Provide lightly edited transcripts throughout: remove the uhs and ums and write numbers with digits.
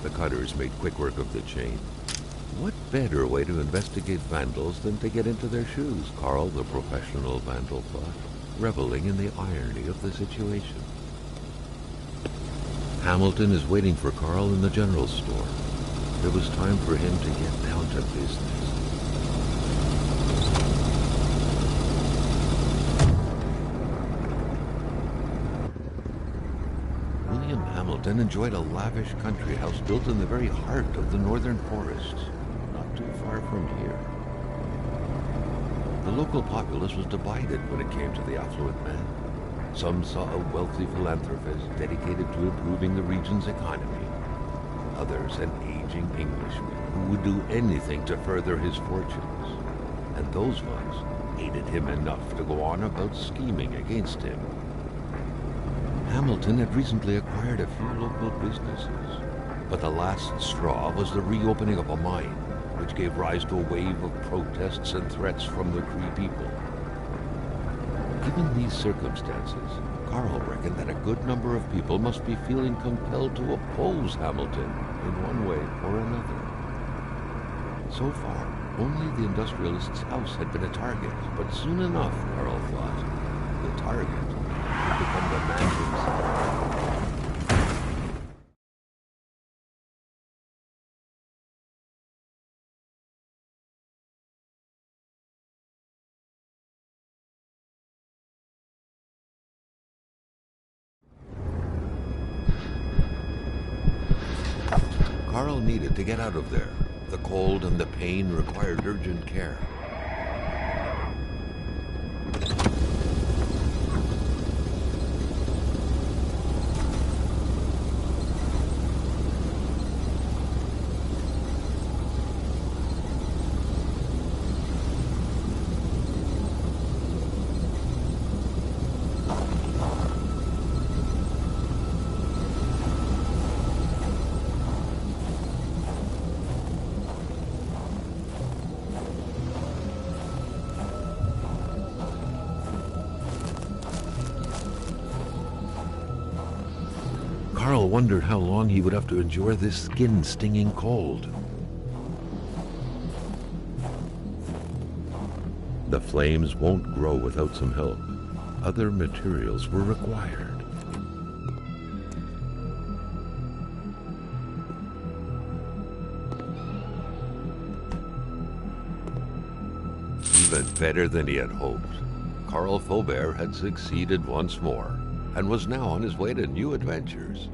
The cutters made quick work of the chain. What better way to investigate vandals than to get into their shoes, Carl, the professional vandal thought, reveling in the irony of the situation. Hamilton is waiting for Carl in the general store. It was time for him to get down to business. William Hamilton enjoyed a lavish country house built in the very heart of the northern forests, not too far from here. The local populace was divided when it came to the affluent man. Some saw a wealthy philanthropist dedicated to improving the region's economy. Others an aging Englishman who would do anything to further his fortunes. And those ones hated him enough to go on about scheming against him. Hamilton had recently acquired a few local businesses, but the last straw was the reopening of a mine, which gave rise to a wave of protests and threats from the Cree people. Given these circumstances, Carl reckoned that a good number of people must be feeling compelled to oppose Hamilton in one way or another. So far, only the industrialist's house had been a target, but soon enough, Carl thought, the target would become the man himself. Carl needed to get out of there. The cold and the pain required urgent care. Carl wondered how long he would have to endure this skin-stinging cold. The flames won't grow without some help. Other materials were required. Even better than he had hoped. Carl Faubert had succeeded once more, and was now on his way to new adventures.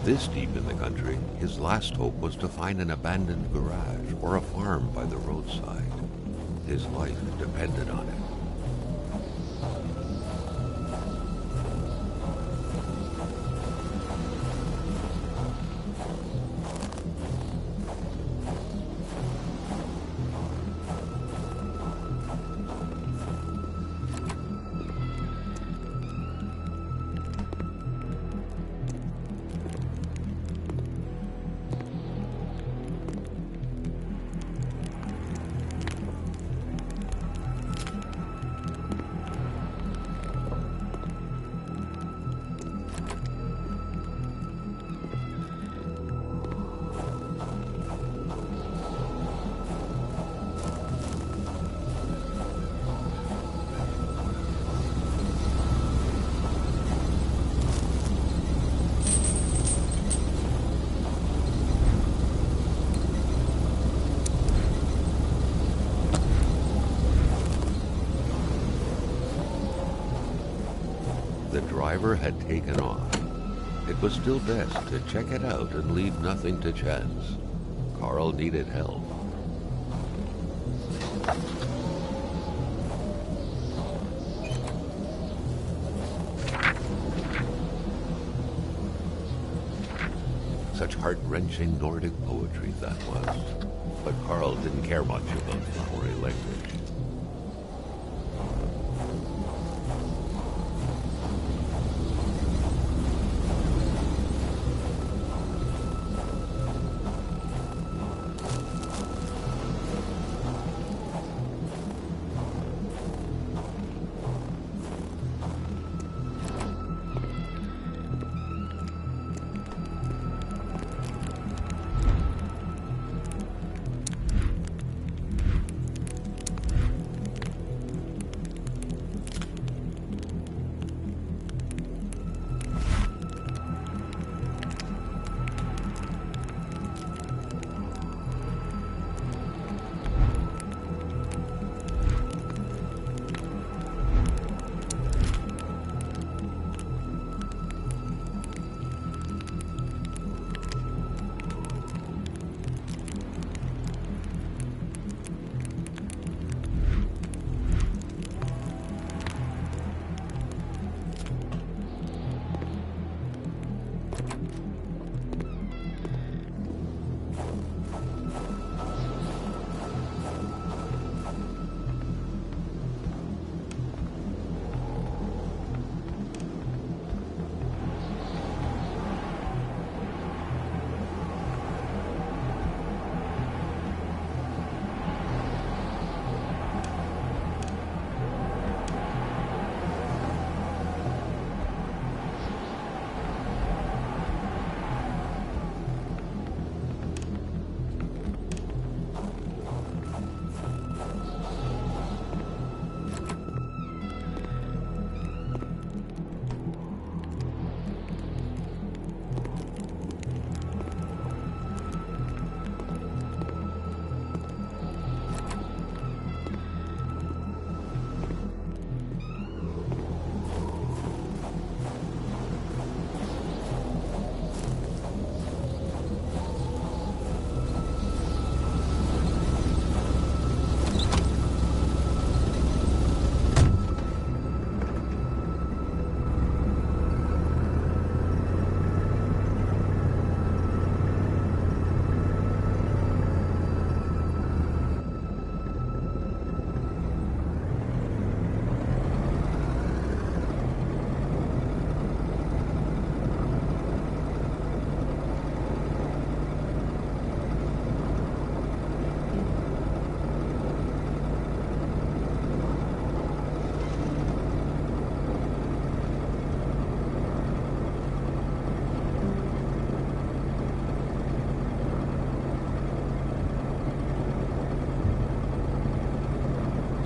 This deep in the country, his last hope was to find an abandoned garage or a farm by the roadside. His life depended on it. The driver had taken off. It was still best to check it out and leave nothing to chance. Carl needed help. Such heart-wrenching Nordic poetry that was. But Carl didn't care much about flowery language.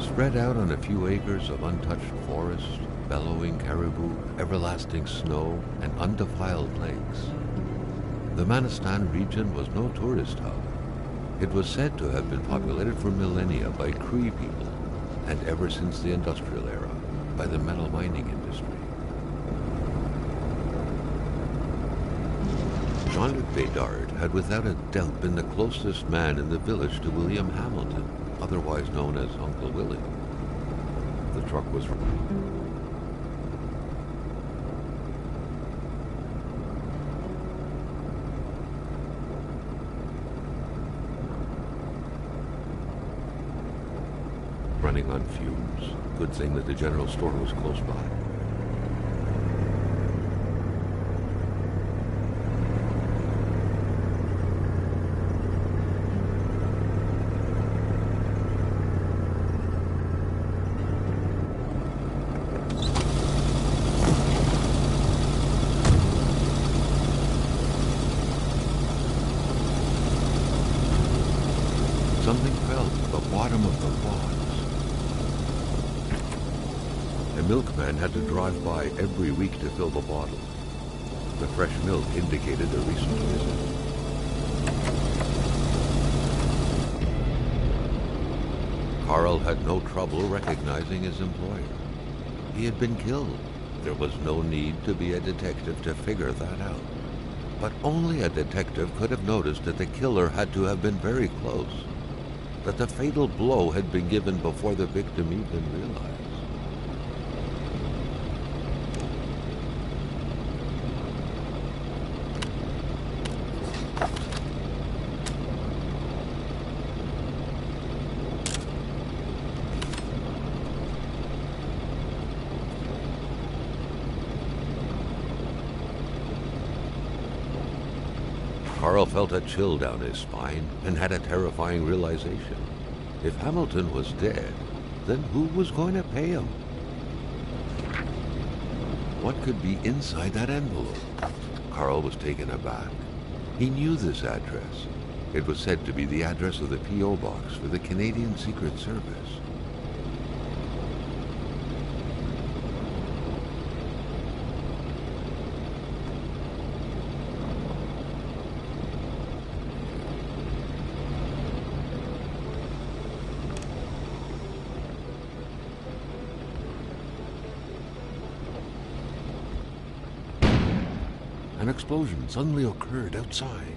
Spread out on a few acres of untouched forest, bellowing caribou, everlasting snow, and undefiled lakes. The Manistan region was no tourist hub. It was said to have been populated for millennia by Cree people, and ever since the industrial era, by the metal mining industry. Jean-Luc Bédard had without a doubt been the closest man in the village to William Hamilton, otherwise known as Uncle Willie. The truck was running on fumes. Good thing that the general store was close by. Something fell to the bottom of the box. The milkman had to drive by every week to fill the bottle. The fresh milk indicated a recent visit. Carl had no trouble recognizing his employer. He had been killed. There was no need to be a detective to figure that out. But only a detective could have noticed that the killer had to have been very close, that the fatal blow had been given before the victim even realized. Carl felt a chill down his spine and had a terrifying realization. If Hamilton was dead, then who was going to pay him? What could be inside that envelope? Carl was taken aback. He knew this address. It was said to be the address of the P.O. box for the Canadian Secret Service. An explosion suddenly occurred outside.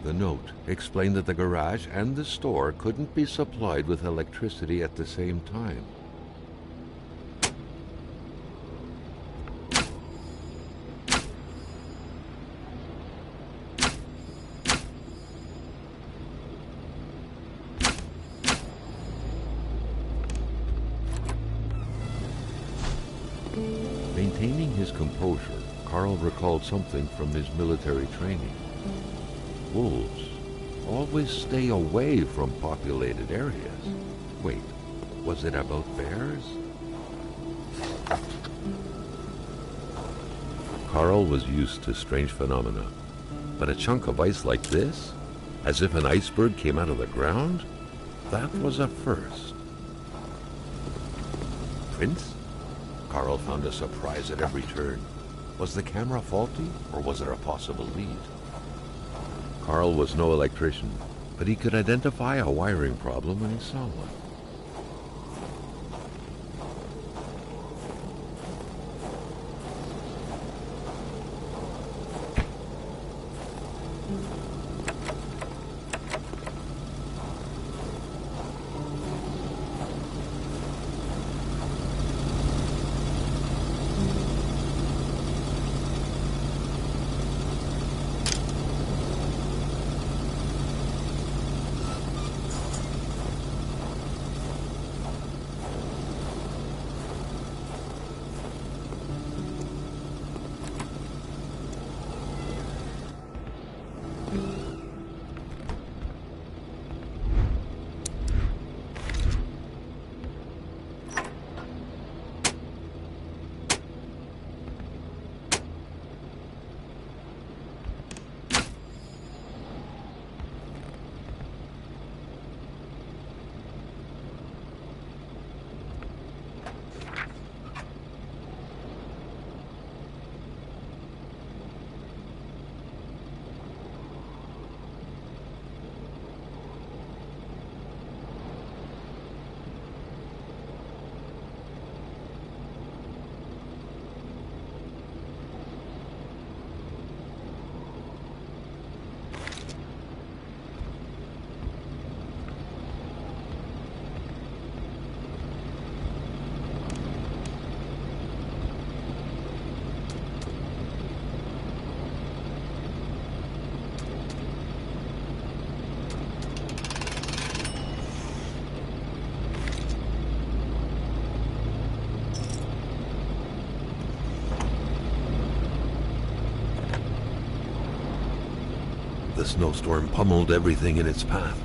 The note explained that the garage and the store couldn't be supplied with electricity at the same time. Maintaining his composure, Carl recalled something from his military training. Wolves always stay away from populated areas. Wait, was it about bears? Carl was used to strange phenomena, but a chunk of ice like this, as if an iceberg came out of the ground, that was a first. Prince? Carl found a surprise at every turn. Was the camera faulty, or was there a possible lead? Carl was no electrician, but he could identify a wiring problem when he saw one. The snowstorm pummeled everything in its path.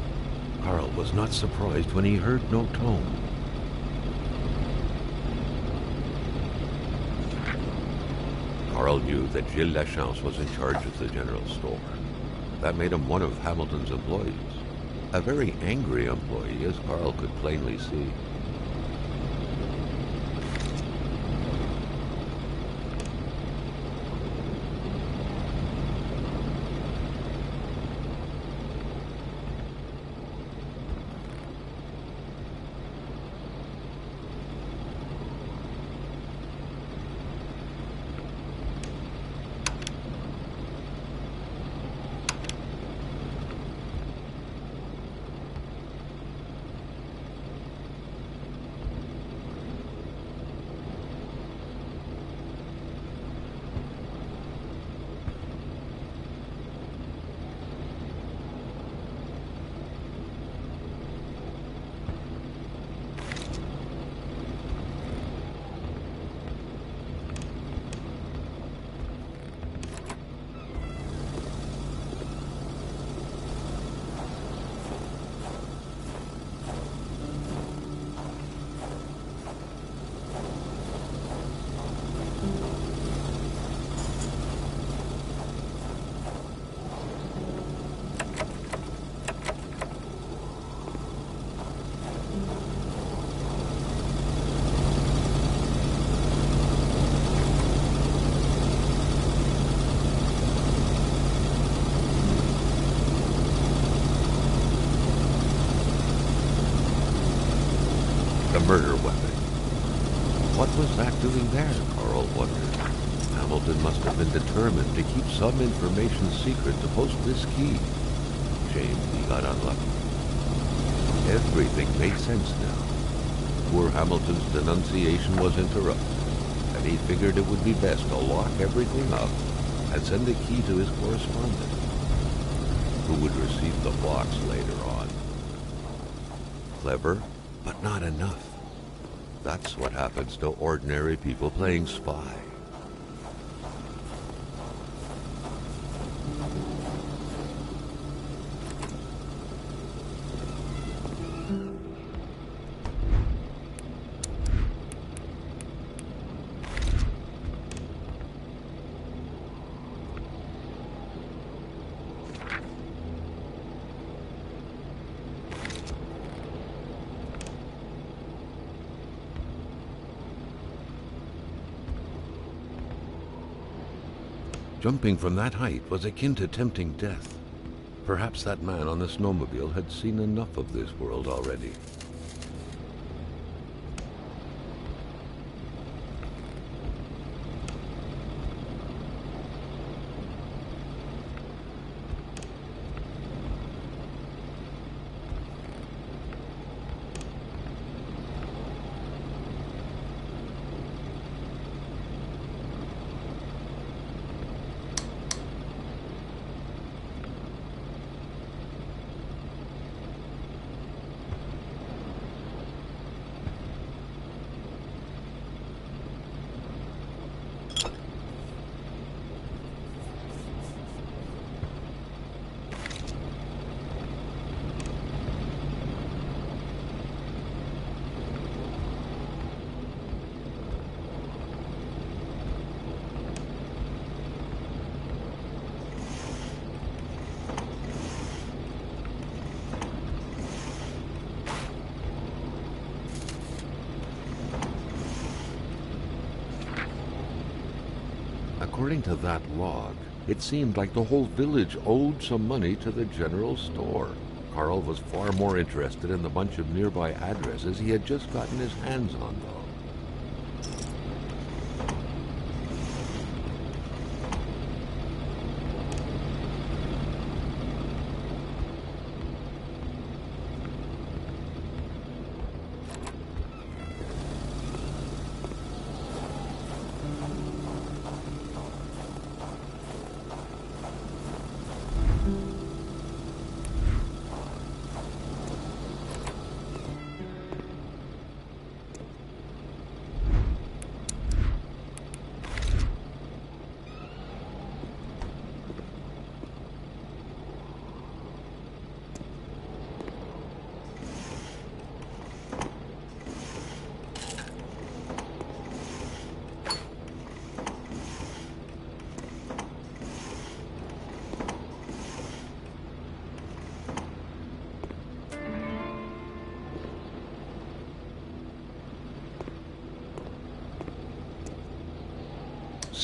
Carl was not surprised when he heard no tone. Carl knew that Gilles Lachance was in charge of the general store. That made him one of Hamilton's employees. A very angry employee, as Carl could plainly see. The murder weapon. What was that doing there, Carl wondered. Hamilton must have been determined to keep some information secret to post this key. Shame he got unlucky. Everything made sense now. Poor Hamilton's denunciation was interrupted, and he figured it would be best to lock everything up and send the key to his correspondent, who would receive the box later on. Clever, but not enough. That's what happens to ordinary people playing spy. Jumping from that height was akin to tempting death. Perhaps that man on the snowmobile had seen enough of this world already. According to that log, it seemed like the whole village owed some money to the general store. Carl was far more interested in the bunch of nearby addresses he had just gotten his hands on, though.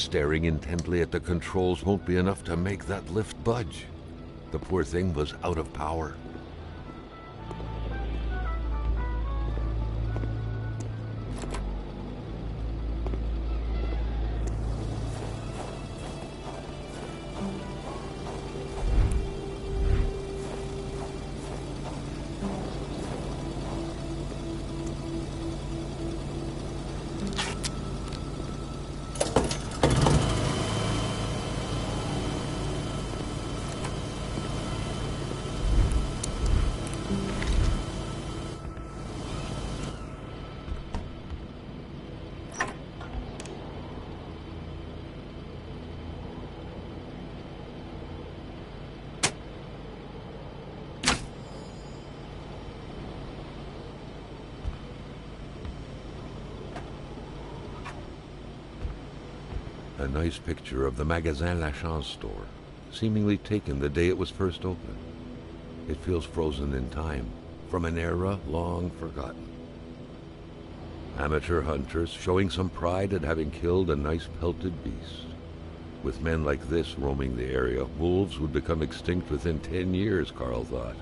staring intently at the controls won't be enough to make that lift budge. The poor thing was out of power. A nice picture of the Magasin Lachance store, seemingly taken the day it was first opened. It feels frozen in time, from an era long forgotten. Amateur hunters showing some pride at having killed a nice pelted beast. With men like this roaming the area, wolves would become extinct within 10 years, Carl thought.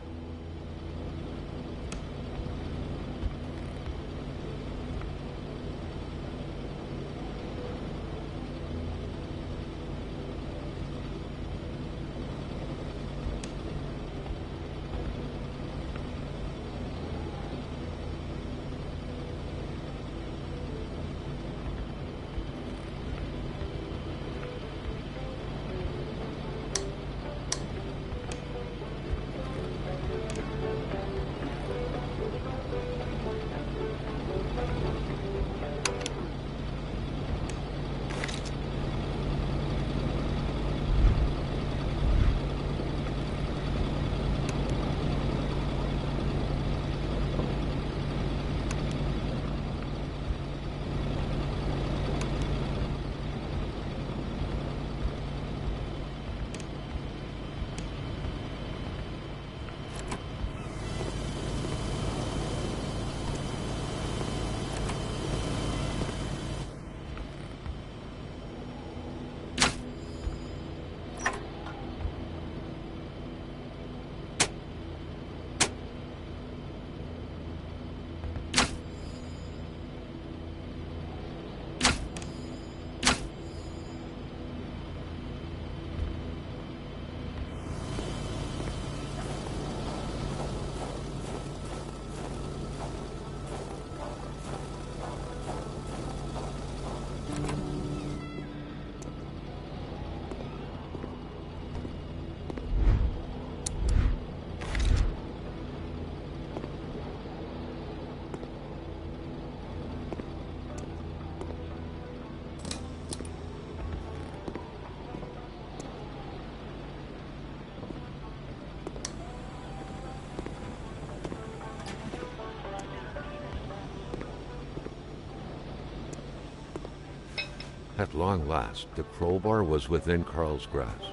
At long last, the crowbar was within Carl's grasp.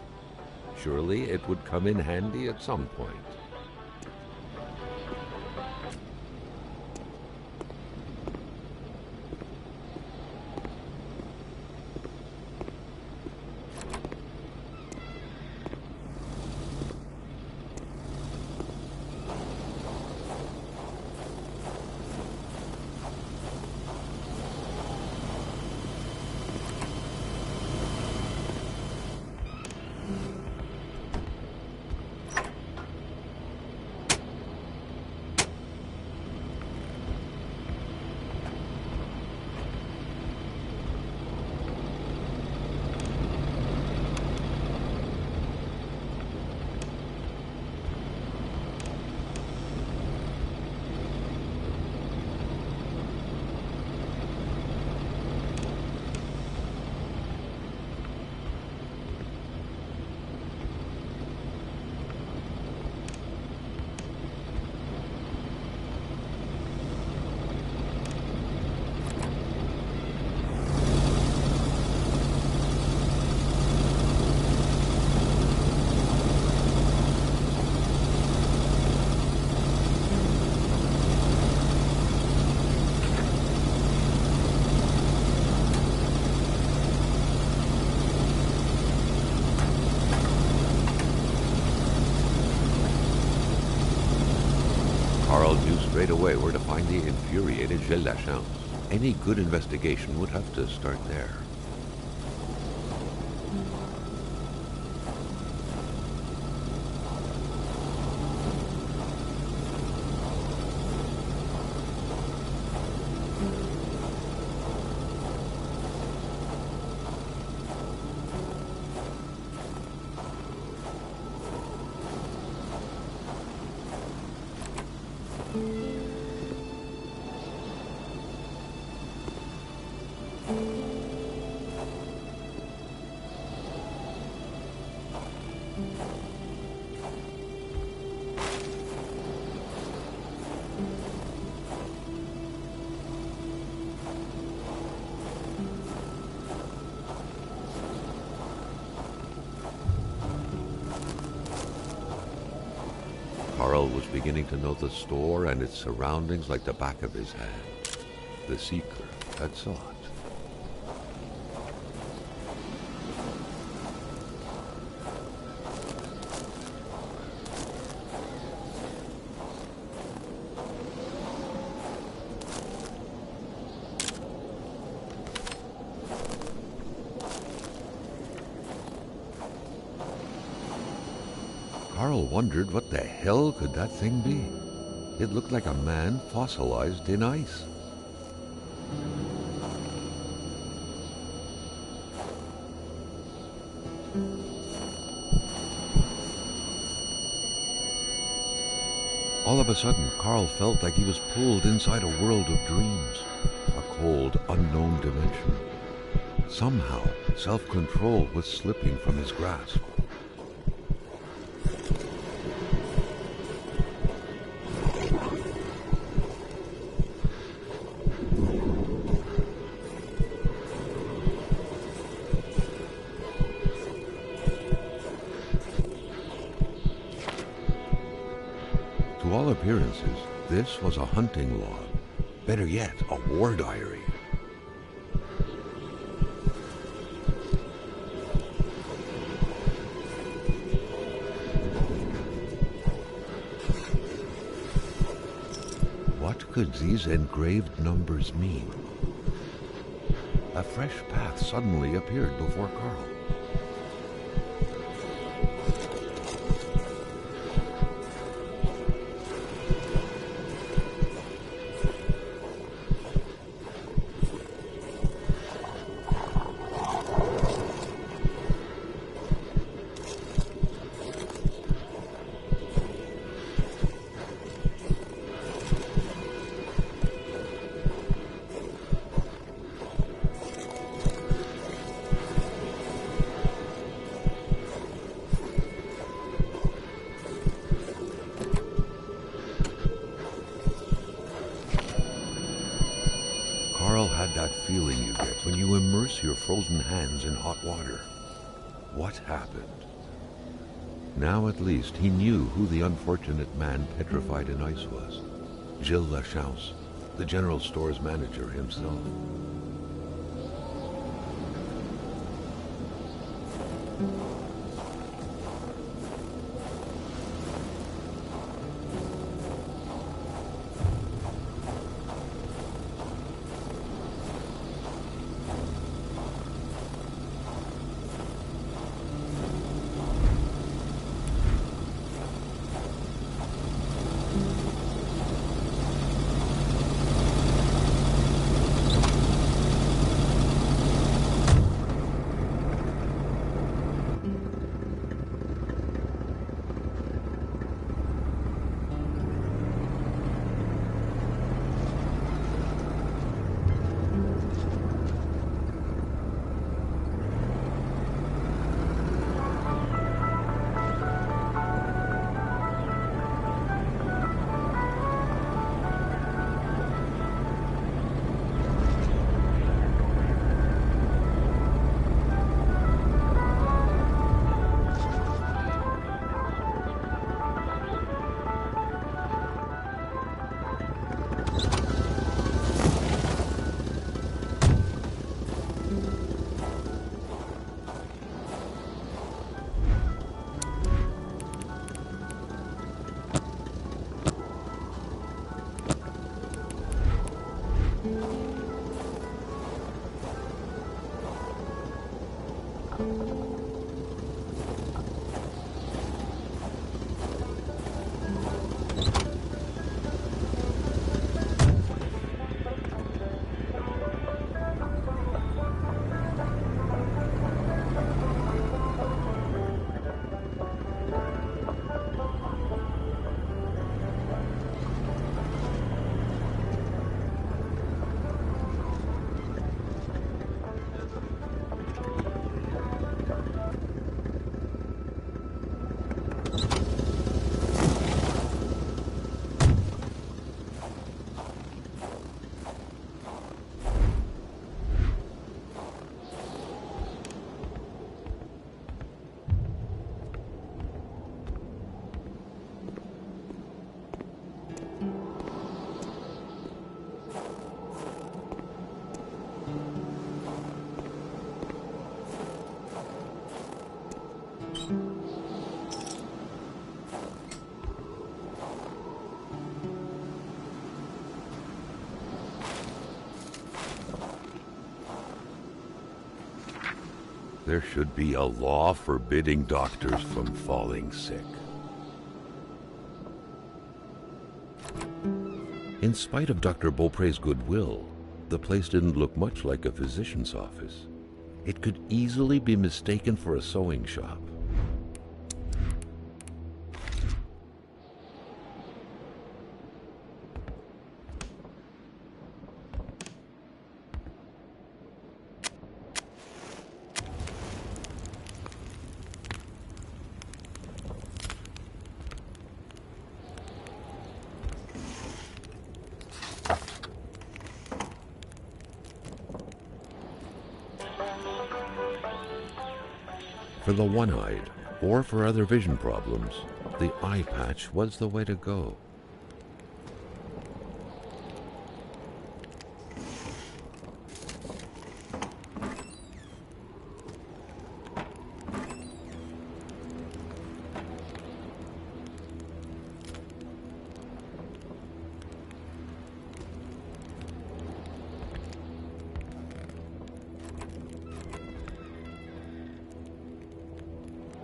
Surely it would come in handy at some point. Carl knew straight away where to find the infuriated Gilles Lachance. Any good investigation would have to start there. Carl was beginning to know the store and its surroundings like the back of his hand. The seeker had sought. Carl wondered what the hell could that thing be. It looked like a man fossilized in ice. All of a sudden, Carl felt like he was pulled inside a world of dreams, a cold, unknown dimension. Somehow, self-control was slipping from his grasp. To all appearances, this was a hunting log. Better yet, a war diary. What could these engraved numbers mean? A fresh path suddenly appeared before Carl. Carl had that feeling you get when you immerse your frozen hands in hot water. What happened? Now at least he knew who the unfortunate man petrified in ice was. Gilles Lachance, the general store's manager himself. There should be a law forbidding doctors from falling sick. In spite of Dr. Beaupre's goodwill, the place didn't look much like a physician's office. It could easily be mistaken for a sewing shop. For the one-eyed, or for other vision problems, the eye patch was the way to go.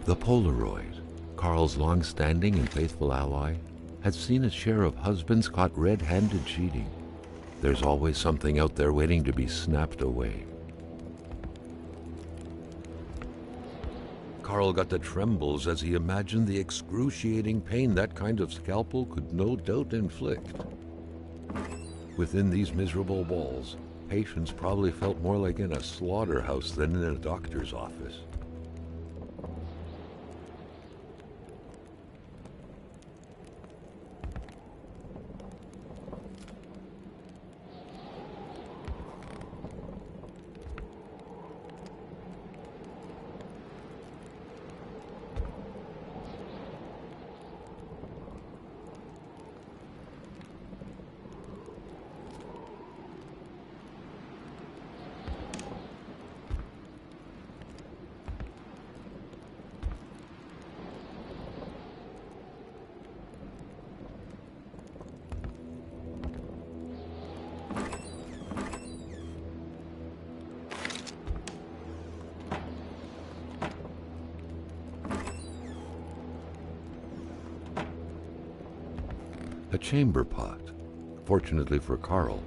The Polaroid, Carl's long-standing and faithful ally, had seen its share of husbands caught red-handed cheating. There's always something out there waiting to be snapped away. Carl got the trembles as he imagined the excruciating pain that kind of scalpel could no doubt inflict. Within these miserable walls, patients probably felt more like in a slaughterhouse than in a doctor's office. A chamber pot. Fortunately for Carl,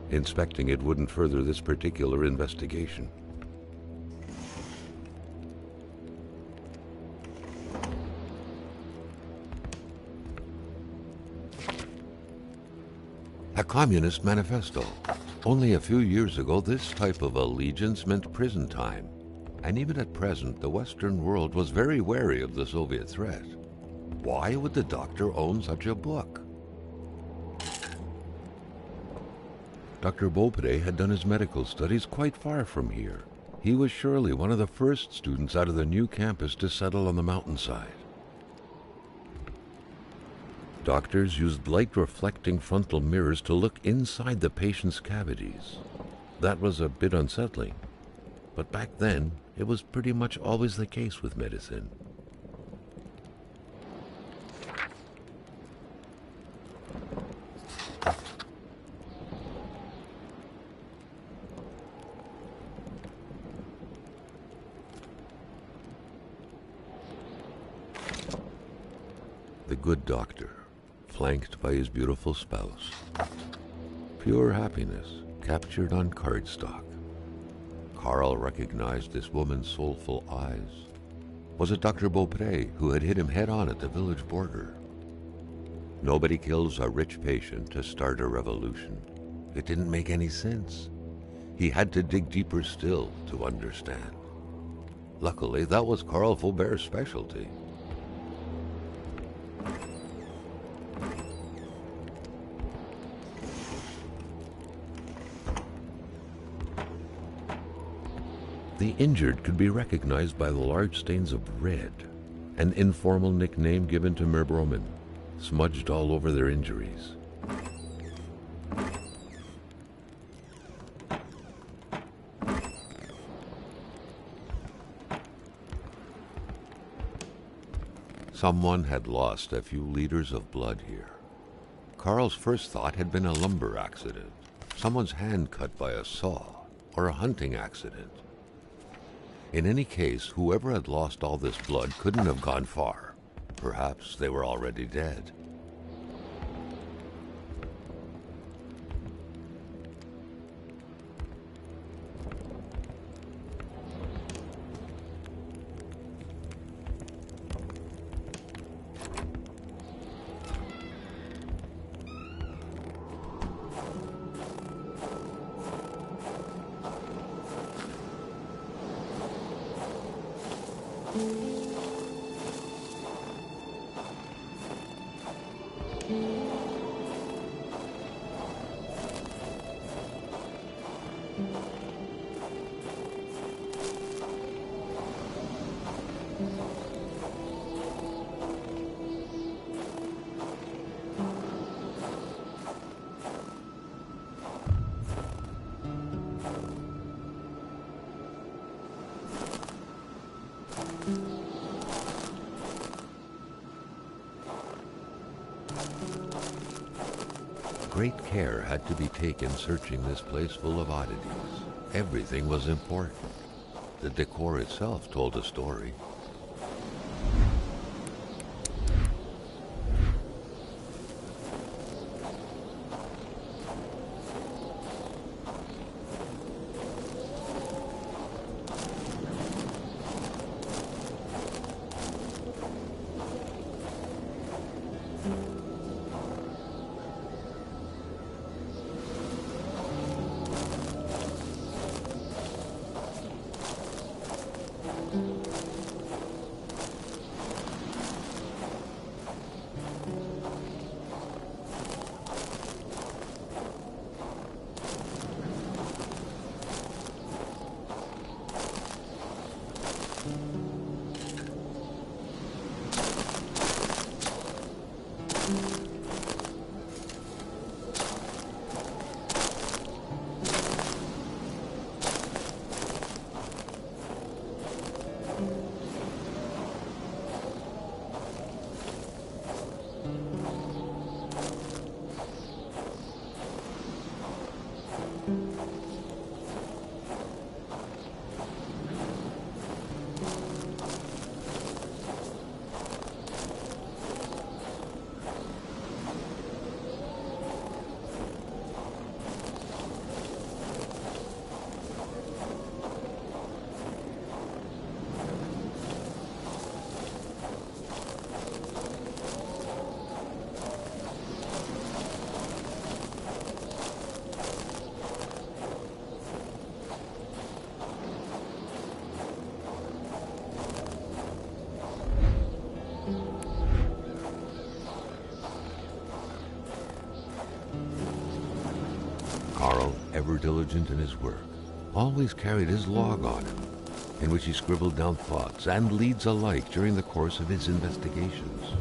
inspecting it wouldn't further this particular investigation. A communist manifesto. Only a few years ago, this type of allegiance meant prison time. And even at present, the Western world was very wary of the Soviet threat. Why would the doctor own such a book? Dr. Beaupre had done his medical studies quite far from here. He was surely one of the first students out of the new campus to settle on the mountainside. Doctors used light-reflecting frontal mirrors to look inside the patient's cavities. That was a bit unsettling, but back then, it was pretty much always the case with medicine. The good doctor, flanked by his beautiful spouse. Pure happiness, captured on cardstock. Carl recognized this woman's soulful eyes. Was it Dr. Beaupre who had hit him head-on at the village border? Nobody kills a rich patient to start a revolution. It didn't make any sense. He had to dig deeper still to understand. Luckily, that was Carl Faubert's specialty. The injured could be recognized by the large stains of red, an informal nickname given to Merbromen, smudged all over their injuries. Someone had lost a few liters of blood here. Carl's first thought had been a lumber accident, someone's hand cut by a saw, or a hunting accident. In any case, whoever had lost all this blood couldn't have gone far. Perhaps they were already dead. Great care had to be taken searching this place full of oddities. Everything was important. The decor itself told a story. Carl, ever diligent in his work, always carried his log on him, in which he scribbled down thoughts and leads alike during the course of his investigations.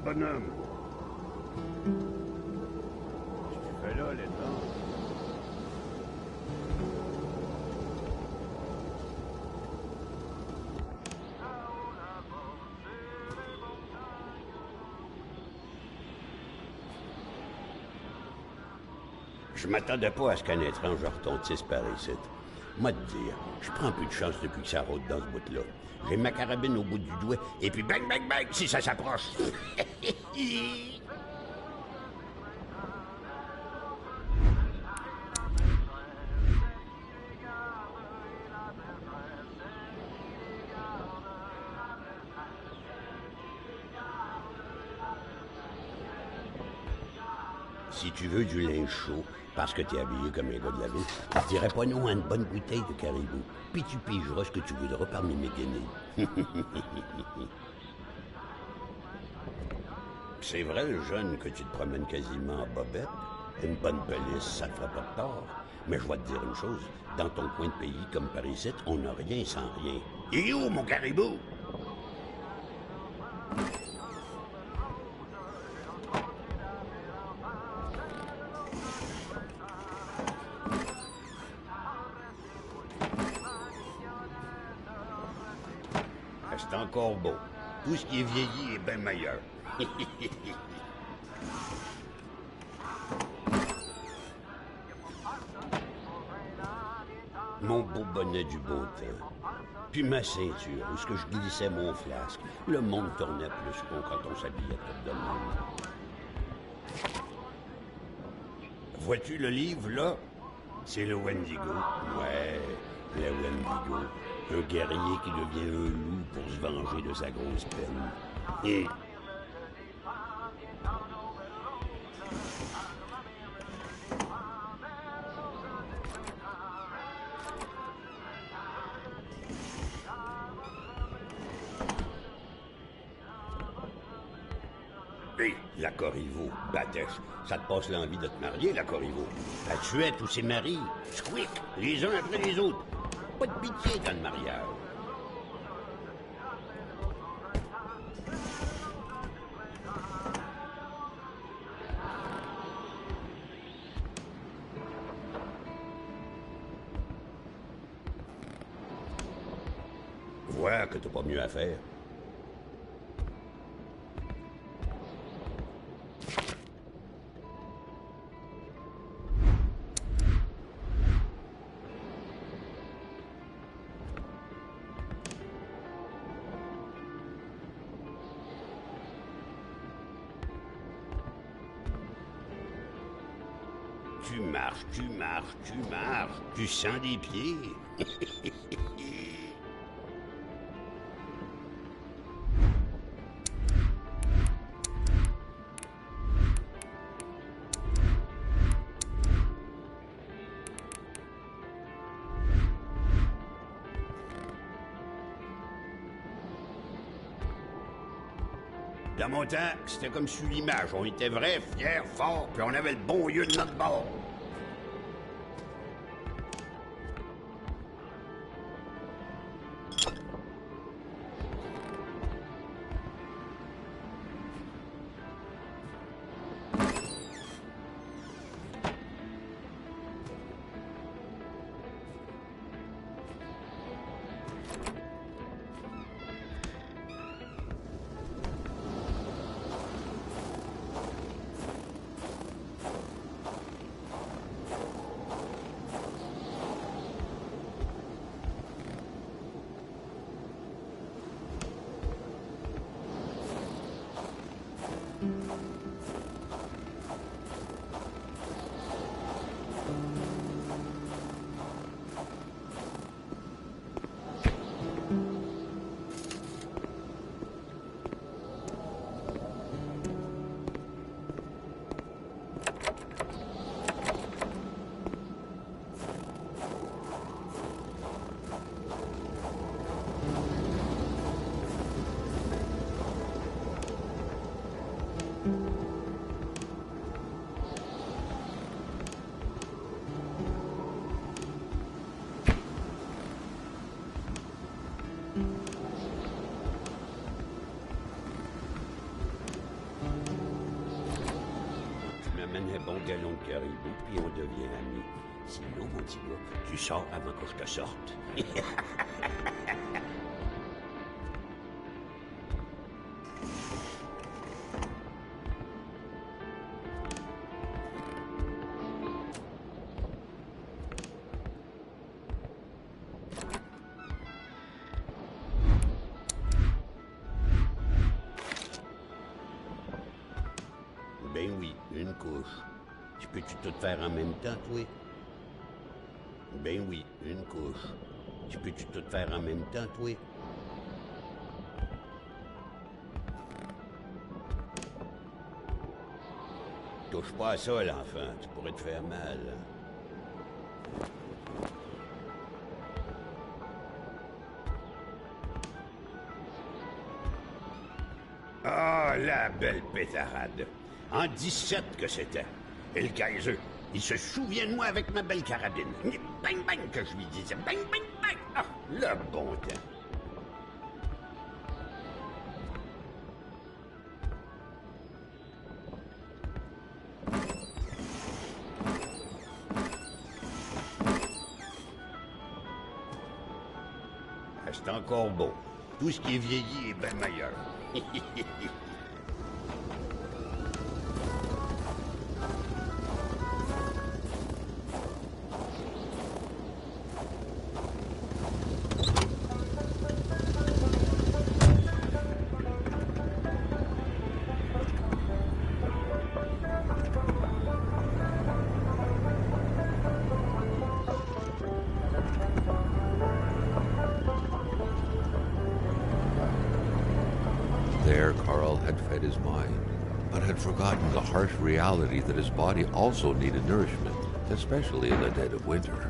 bonhomme. Qu'est-ce que tu fais là, lieutenant? Je m'attendais pas à ce qu'un étrange retentisse par ici. Moi te dire, je prends plus de chance depuis que ça rôde dans ce bout-là. J'ai ma carabine au bout du doigt, et puis bang, bang, bang, si ça s'approche. Si tu veux du linge chaud, parce que t'es habillé comme un gars de la ville, je dirais pas non à une bonne bouteille de caribou. Puis tu pigeras ce que tu voudras parmi mes guenilles. C'est vrai, le jeune, que tu te promènes quasiment en bobette. Une bonne police, ça te fera pas de tort. Mais je vais te dire une chose, dans ton coin de pays comme par ici, on n'a rien sans rien. Et où, mon caribou? C'est encore beau. Tout ce qui est vieilli est bien meilleur. Mon beau bonnet du beau temps. Puis ma ceinture, où ce que je glissais mon flasque. Le monde tournait plus rond quand on s'habillait tout de même. Vois-tu le livre, là? C'est le Wendigo. Ouais, le Wendigo. Un guerrier qui devient un loup pour se venger de sa grosse peine. Et... Hé, la Corriveau, Batèche, ça te passe l'envie de te marier, la Corriveau. Elle tuait tous ses maris, squick, les uns après les autres. Pas de pitié dans le mariage. Vois que t'as pas mieux à faire. Tu marches, tu marches, tu marches, tu sens des pieds. Dans mon temps, c'était comme sur l'image. On était vrais, fiers, forts, puis on avait le bon lieu de notre bord. galon de caribou, puis on devient amis. Sinon, mon petit gars, tu sors avant que je te sorte. Ben oui, une couche. Tu peux-tu tout faire en même temps, toi? Ben oui, une couche. Tu peux-tu tout faire en même temps, toi? Touche pas à ça, l'enfant. Tu pourrais te faire mal. Ah, la belle pétarade. En 17 que c'était. Et le Kaiser, il se souvient de moi avec ma belle carabine. Bang, bang, que je lui disais. Bang, bang, bang. Ah, le bon temps. Ah, c'est encore beau. Tout ce qui est vieilli est bien meilleur. There, Carl had fed his mind, but had forgotten the harsh reality that his body also needed nourishment, especially in the dead of winter.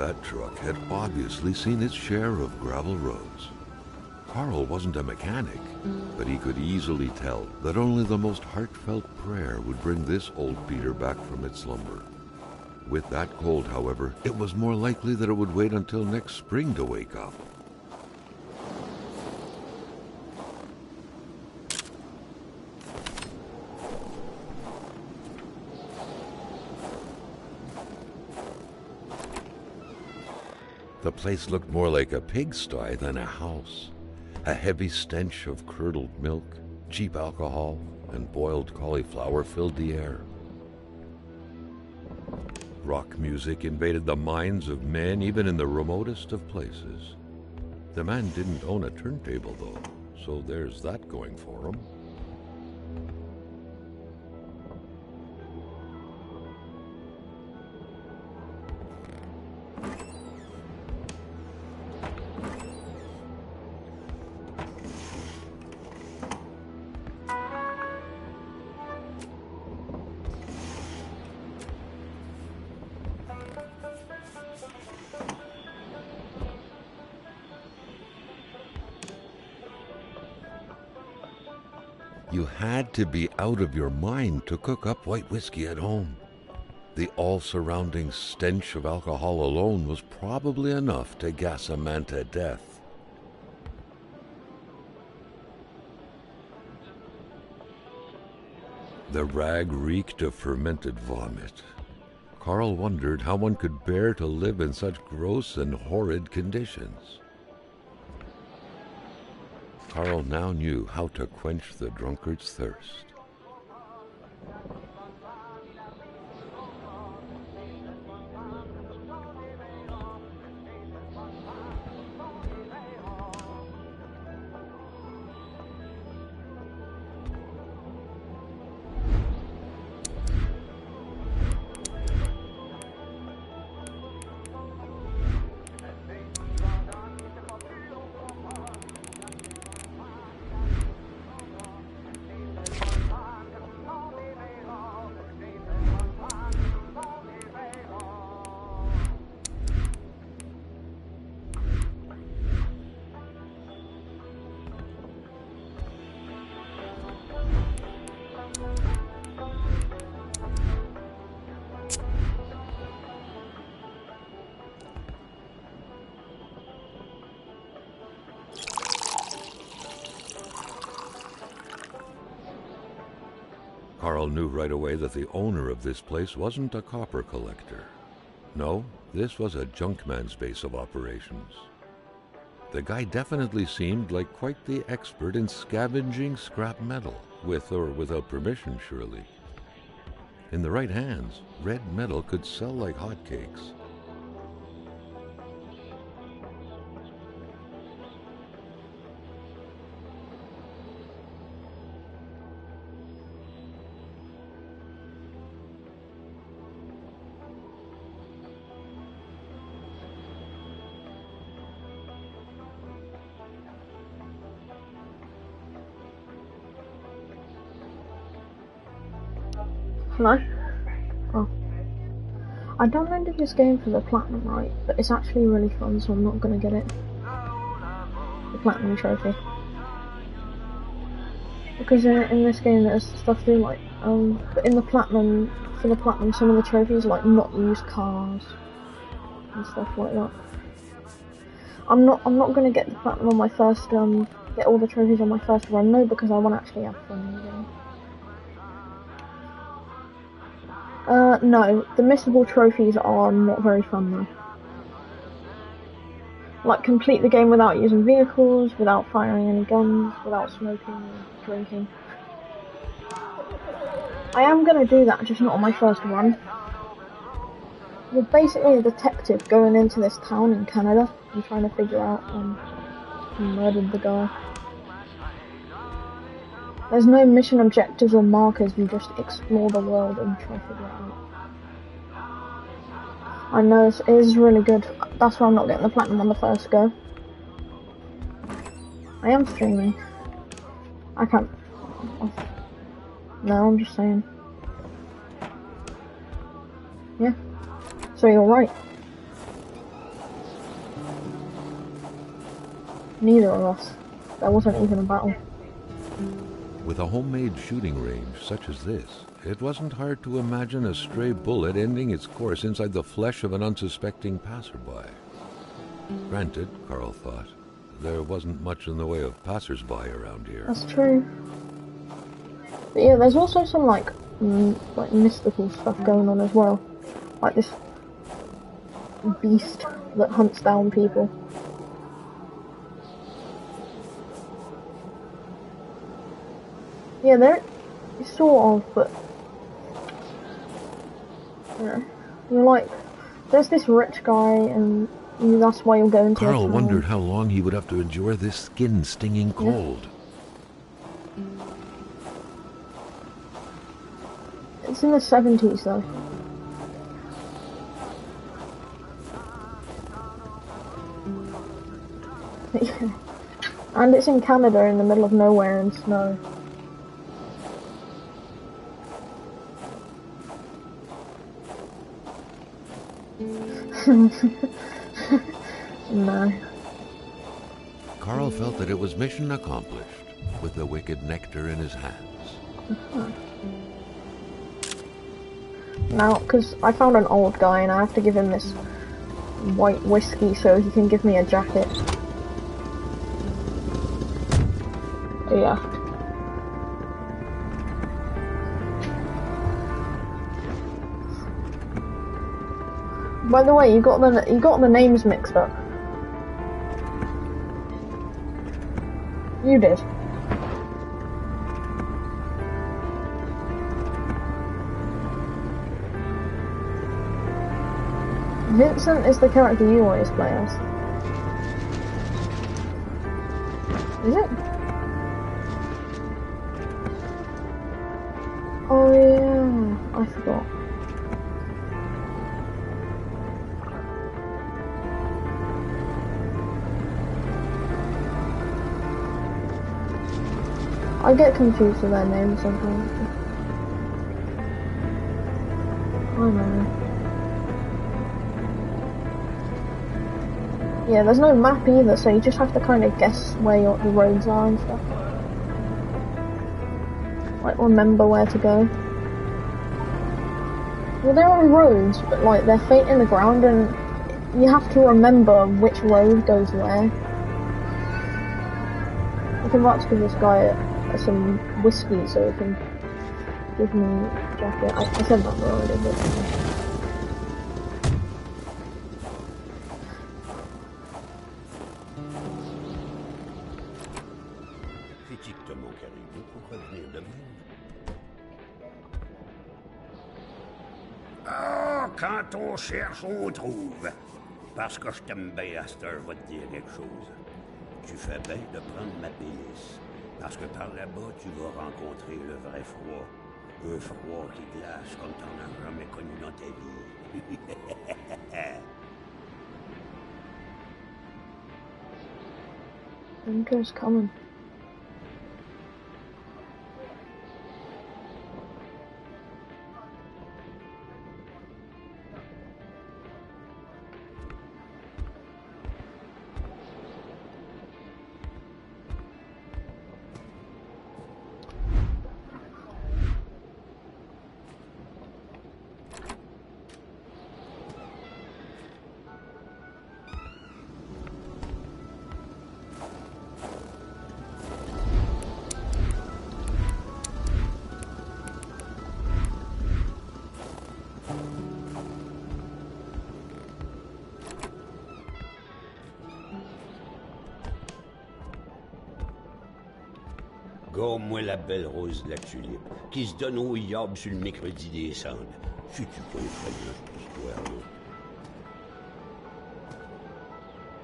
That truck had obviously seen its share of gravel roads. Carl wasn't a mechanic, but he could easily tell that only the most heartfelt prayer would bring this old beater back from its slumber. With that cold, however, it was more likely that it would wait until next spring to wake up. The place looked more like a pigsty than a house. A heavy stench of curdled milk, cheap alcohol, and boiled cauliflower filled the air. Rock music invaded the minds of men even in the remotest of places. The man didn't own a turntable, though, so there's that going for him. You had to be out of your mind to cook up white whiskey at home. The all-surrounding stench of alcohol alone was probably enough to gas a man to death. The rag reeked of fermented vomit. Carl wondered how one could bear to live in such gross and horrid conditions. Carl now knew how to quench the drunkard's thirst. Carl knew right away that the owner of this place wasn't a copper collector. No, this was a junkman's base of operations. The guy definitely seemed like quite the expert in scavenging scrap metal. with or without permission, surely. In the right hands, red metal could sell like hotcakes. Hello? Oh. I downloaded this game for the Platinum, right? But it's actually really fun, so I'm not gonna get it. The Platinum trophy. Because in this game there's stuff to do like, but in the Platinum, for the Platinum, some of the trophies are like not used cars and stuff like that. I'm not gonna get the Platinum on my first, get all the trophies on my first run though, because I want to actually have fun in the game. No, the missable trophies are not very fun though. Like, complete the game without using vehicles, without firing any guns, without smoking or drinking. I am gonna do that, just not on my first run. You're basically a detective going into this town in Canada and trying to figure out who murdered the guy. There's no mission objectives or markers, you just explore the world and try to figure it out. I know, it is really good. That's why I'm not getting the Platinum on the first go. I am streaming. I can't... No, I'm just saying. Yeah. So you're right. Neither of us. There wasn't even a battle. With a homemade shooting range such as this, it wasn't hard to imagine a stray bullet ending its course inside the flesh of an unsuspecting passerby. Granted, Carl thought, there wasn't much in the way of passersby around here. That's true. But yeah, there's also some like mystical stuff going on as well. Like this beast that hunts down people. Yeah, they're sort of, but you're like, there's this rich guy, and that's why you're going to. Carl wondered how long he would have to endure this skin-stinging cold. It's in the 70s, though. And it's in Canada, in the middle of nowhere, in snow. No. Carl felt that it was mission accomplished, with the wicked nectar in his hands. Now, because I found an old guy and I have to give him this white whiskey so he can give me a jacket. Yeah. By the way, you got the names mixed up. You did. Vincent is the character you always play as. Is it? Oh yeah, I forgot. I get confused with their names sometimes. I know. Yeah, there's no map either, so you just have to kind of guess where the roads are and stuff. Like, remember where to go. Well, there are roads, but like, they're faint in the ground, and you have to remember which road goes where. I can about to give this guy some whiskey so he can give me a jacket. I said that already, but... Critique-toi, mon caribou. pour revenir demain. Ah, quand on cherche, on trouve. Parce que je t'aime bien, Aster va te dire quelque chose. Tu fais bien de prendre ma pénis. Parce que par là-bas, tu vas rencontrer le vrai froid. Un froid qui glace comme t'en as jamais connu dans ta vie. Winter's coming. Gomme-moi la belle rose de la tulipe, qui se donne au yob sur le mercredi des cendres. Si tu peux effrayant cette histoire-là.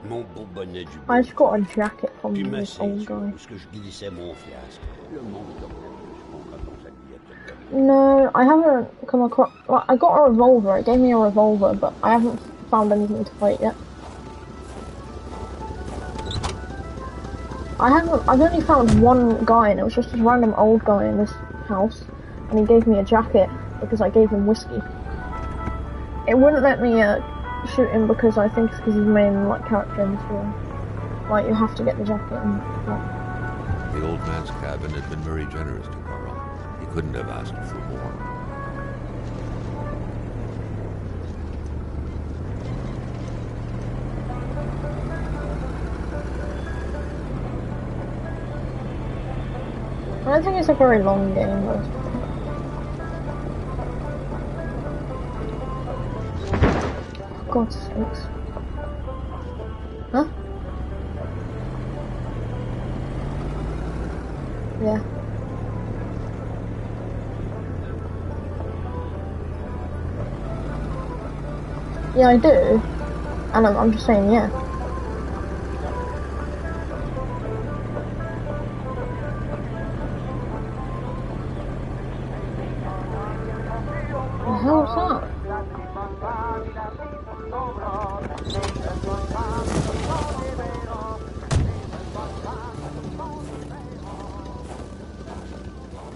Mon beau bonnet du I beau. just got a jacket from Puis ma this old ceinture, guy. où ce que je glissais mon flasque. Le monde dormait plus bon quand on s'habillait tout de No, I haven't come across. Well, I got a revolver. It gave me a revolver, but I haven't found anything to fight yet. I've only found one guy, and it was just this random old guy in this house, and he gave me a jacket because I gave him whiskey. It wouldn't let me shoot him because I think it's because he's the main character in the story. Like, you have to get the jacket and The old man's cabin had been very generous to Carl. He couldn't have asked for more. I don't think it's a very long game though. For God's sakes. Huh? Yeah. Yeah, I do. And I'm just saying, yeah. What the hell is that?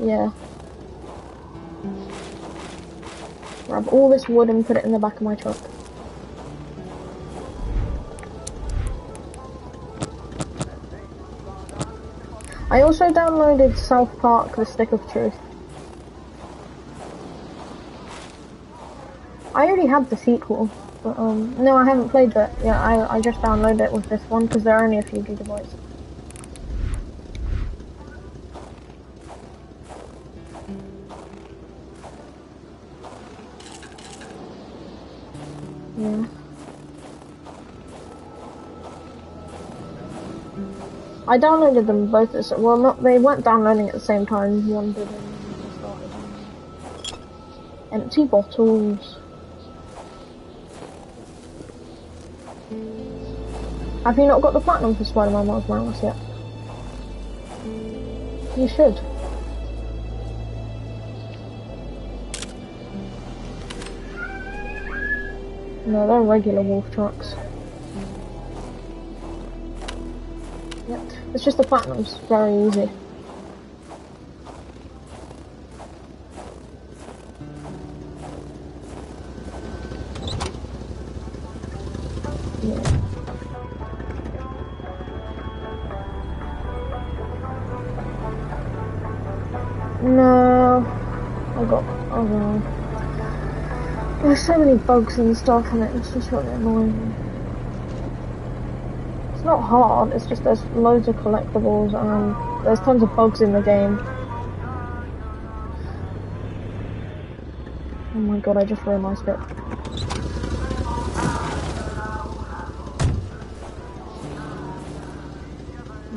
Yeah. Grab all this wood and put it in the back of my truck. I also downloaded South Park: The Stick of Truth. I already had the sequel, but no, I haven't played that. Yeah, I just downloaded it with this one because they're only a few gigabytes. Yeah. I downloaded them both at well, not they weren't downloading at the same time. One did and one started. Empty bottles. Have you not got the platinum for Spider-Man Miles Morales yet? You should. No, they're regular wolf trucks. Yep. It's just the platinum's very easy. Yeah. No, oh no. There's so many bugs and stuff and it's just really annoying. It's not hard, it's just there's loads of collectibles and there's tons of bugs in the game. Oh my god, I just realised it.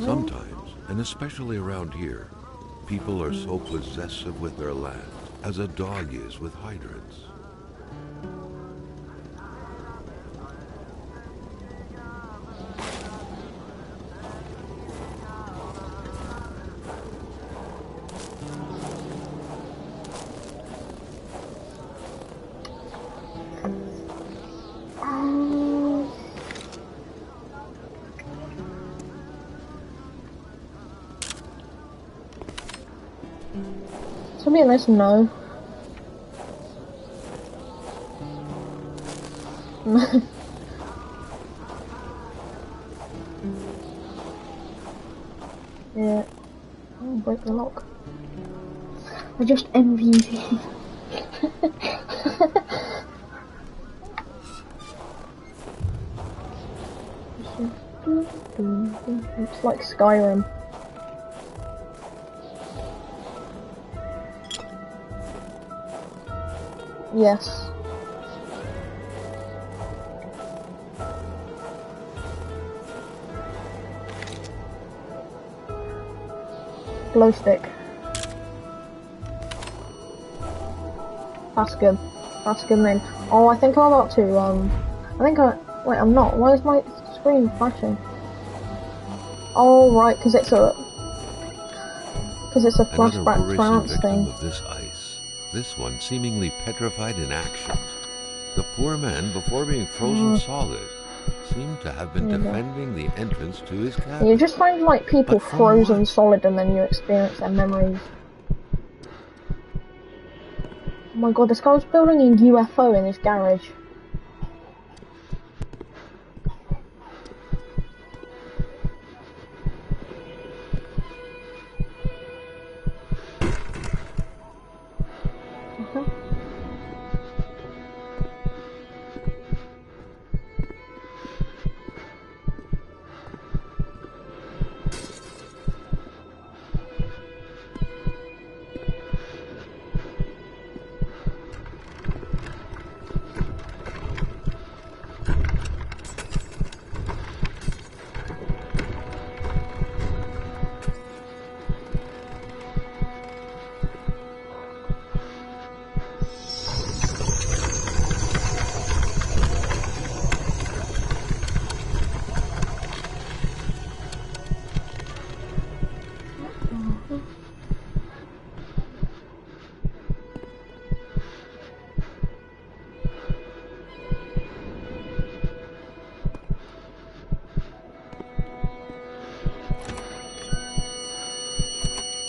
Sometimes, and especially around here, People are so possessive with their land, as a dog is with hydrants. To be honest, no. Yeah. I'll break the lock. I just envy you. It's like Skyrim. Yes. Glow stick. That's good. That's a good name. Oh, I think I'm about to, wait, I'm not. Why is my screen flashing? Oh, right, because it's a flashback trance thing. Of this ice. This one seemingly petrified in action. The poor man, before being frozen solid, seemed to have been defending the entrance to his cabin. You just find, like, people frozen solid and then you experience their memories. Oh my god, this guy was building a UFO in his garage.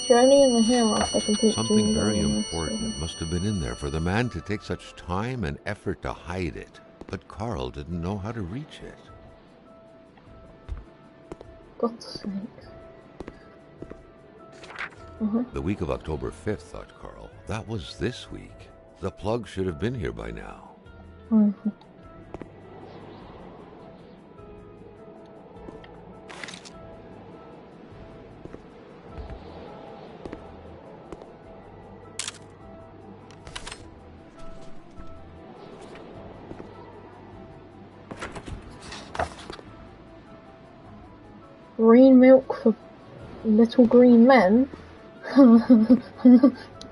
Journey in the Hero after complete. Something very important must have been in there for the man to take such time and effort to hide it. But Carl didn't know how to reach it. God's sake. The week of October 5th, thought Carl. That was this week. The plug should have been here by now. Green milk for little green men?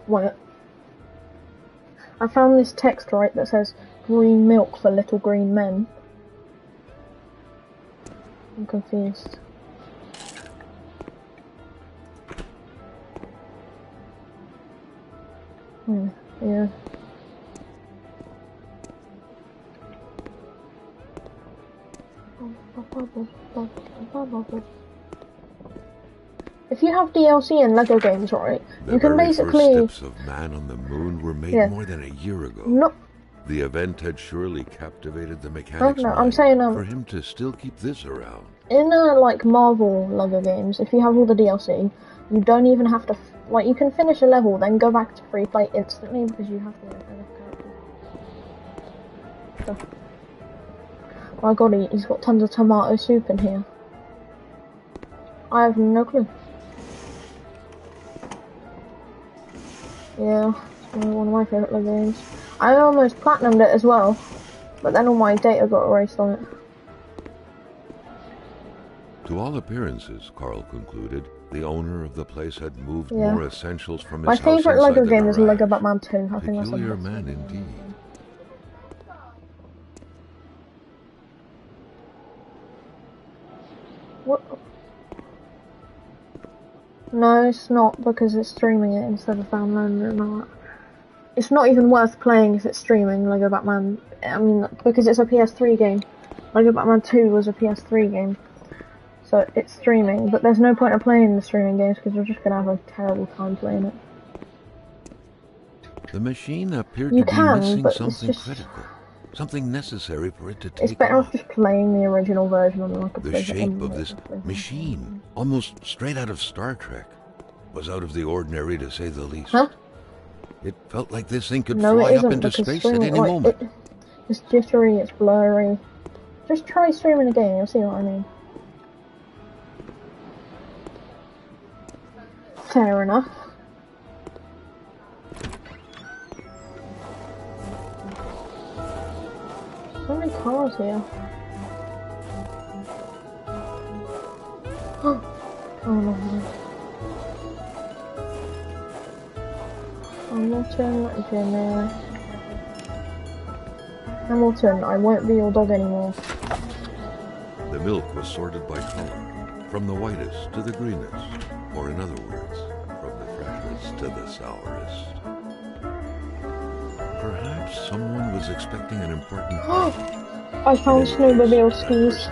What? I found this text, right, that says green milk for little green men. I'm confused. Yeah. If you have DLC and Lego games, right, you can basically. The first steps of Man on the Moon were made more than a year ago. No. The event had surely captivated the mechanic's mind I'm saying, for him to still keep this around. In like Marvel Lego games, if you have all the DLC, you don't even have to like you can finish a level, then go back to free play instantly because you have the other character. So. My god, he's got tons of tomato soup in here. I have no clue. Yeah, it's one of my favourite Lego games. I almost platinumed it as well, but then all my data got erased on it. To all appearances, Carl concluded, The owner of the place had moved Yeah. more essentials from his My house favourite inside Lego the game is garage. Lego Batman 2. I think that's the Peculiar best. man indeed. What? No, it's not, because it's streaming it instead of downloading it and all that. It's not even worth playing if it's streaming Lego Batman. I mean, because it's a PS3 game. Lego Batman 2 was a PS3 game. So it's streaming, but there's no point in playing the streaming games because you're just going to have a terrible time playing it. The machine appeared You to be can, missing but it's something just- critical. Something necessary for it to It's take better off. off just playing the original version on like a The PlayStation shape of or this something. machine, almost straight out of Star Trek, was out of the ordinary to say the least. Huh? It felt like this thing could No, fly it up isn't, into because space at streaming, any like, moment. It's jittery, it's blurry. Just try streaming the game, you'll see what I mean. Fair enough. So many cars here. Oh no. Hamilton, Jimmy. Hamilton, I won't be your dog anymore. The milk was sorted by color, from the whitest to the greenest, or in other words, from the freshest to the sourest. Perhaps someone was expecting an important I found snowmobile skis.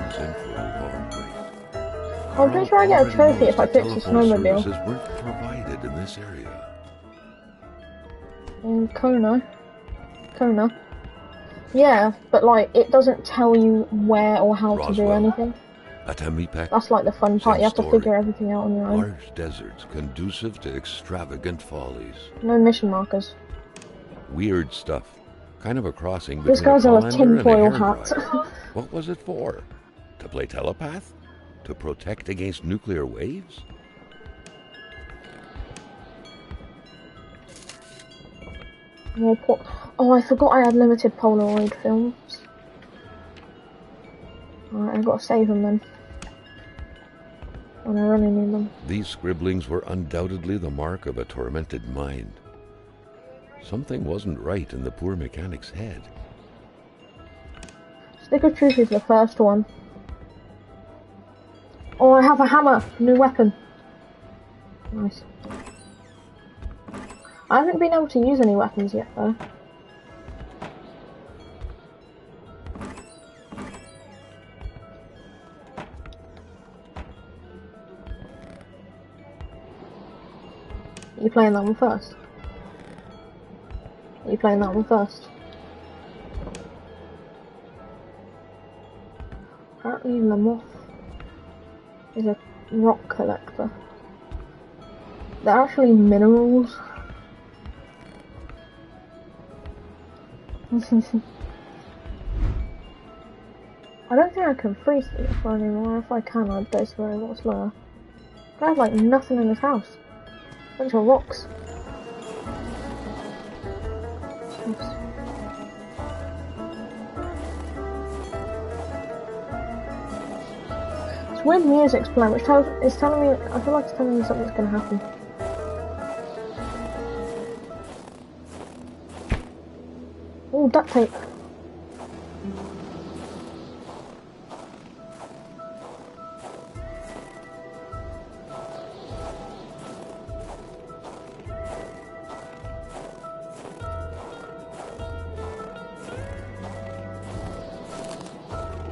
I'm pretty sure I get a trophy if I fix a snowmobile. Services weren't provided in this area. In Knona. Yeah, but like, it doesn't tell you where or how to do Roswell. anything. Atamipek, That's like the fun part, you have to Story. figure everything out on your own. large deserts conducive to extravagant follies. No mission markers. Weird stuff. Kind of a crossing This between guy's a on a colander and a tinfoil hairdryer. hat. What was it for? To play telepath? To protect against nuclear waves? More oh, I forgot I had limited Polaroid films. Alright, I've got to save them then. And I really need them. These scribblings were undoubtedly the mark of a tormented mind. Something wasn't right in the poor mechanic's head. Stick of Truth is the first one. Oh, I have a hammer! New weapon. Nice. I haven't been able to use any weapons yet, though. Are you playing that one first? Are you playing that one first? Apparently Lamoth is a rock collector. They're actually minerals. I don't think I can freeze it anymore. If I can, I'd basically a lot slower. I have like nothing in this house. Bunch of rocks. Jeez. It's weird music's playing, which it's telling me. I feel like it's telling me something's gonna happen. Oh, duct tape.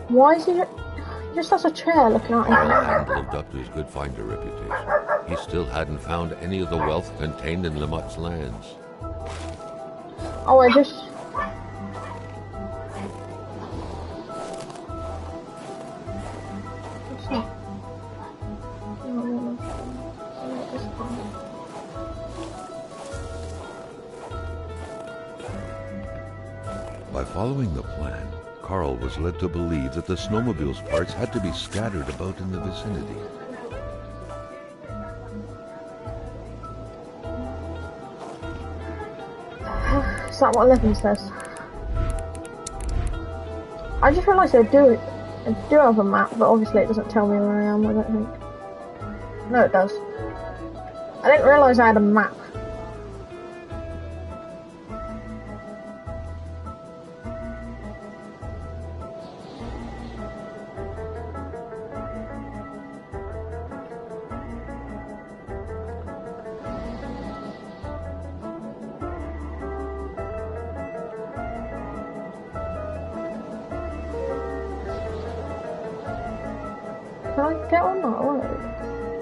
Why is he just has a chair looking at Carl him? hadn't lived up to his good finder reputation. He still hadn't found any of the wealth contained in Lamotte's lands. Oh, I just... What's that? By following the plan, Carl was led to believe that the snowmobile's parts had to be scattered about in the vicinity. Is that what 11 says? I just realised I do have a map, but obviously it doesn't tell me where I am, I don't think. No, it does. I didn't realise I had a map. Can I get on that road?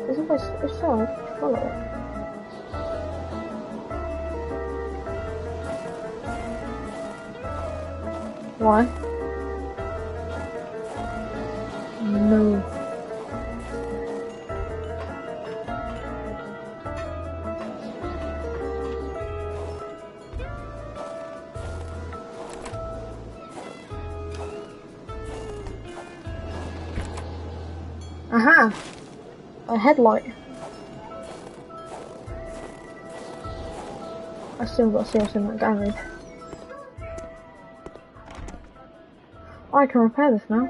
Because if so, I should follow it. Why? No. Aha! A headlight. I still got to see what's in that garage. I can repair this now.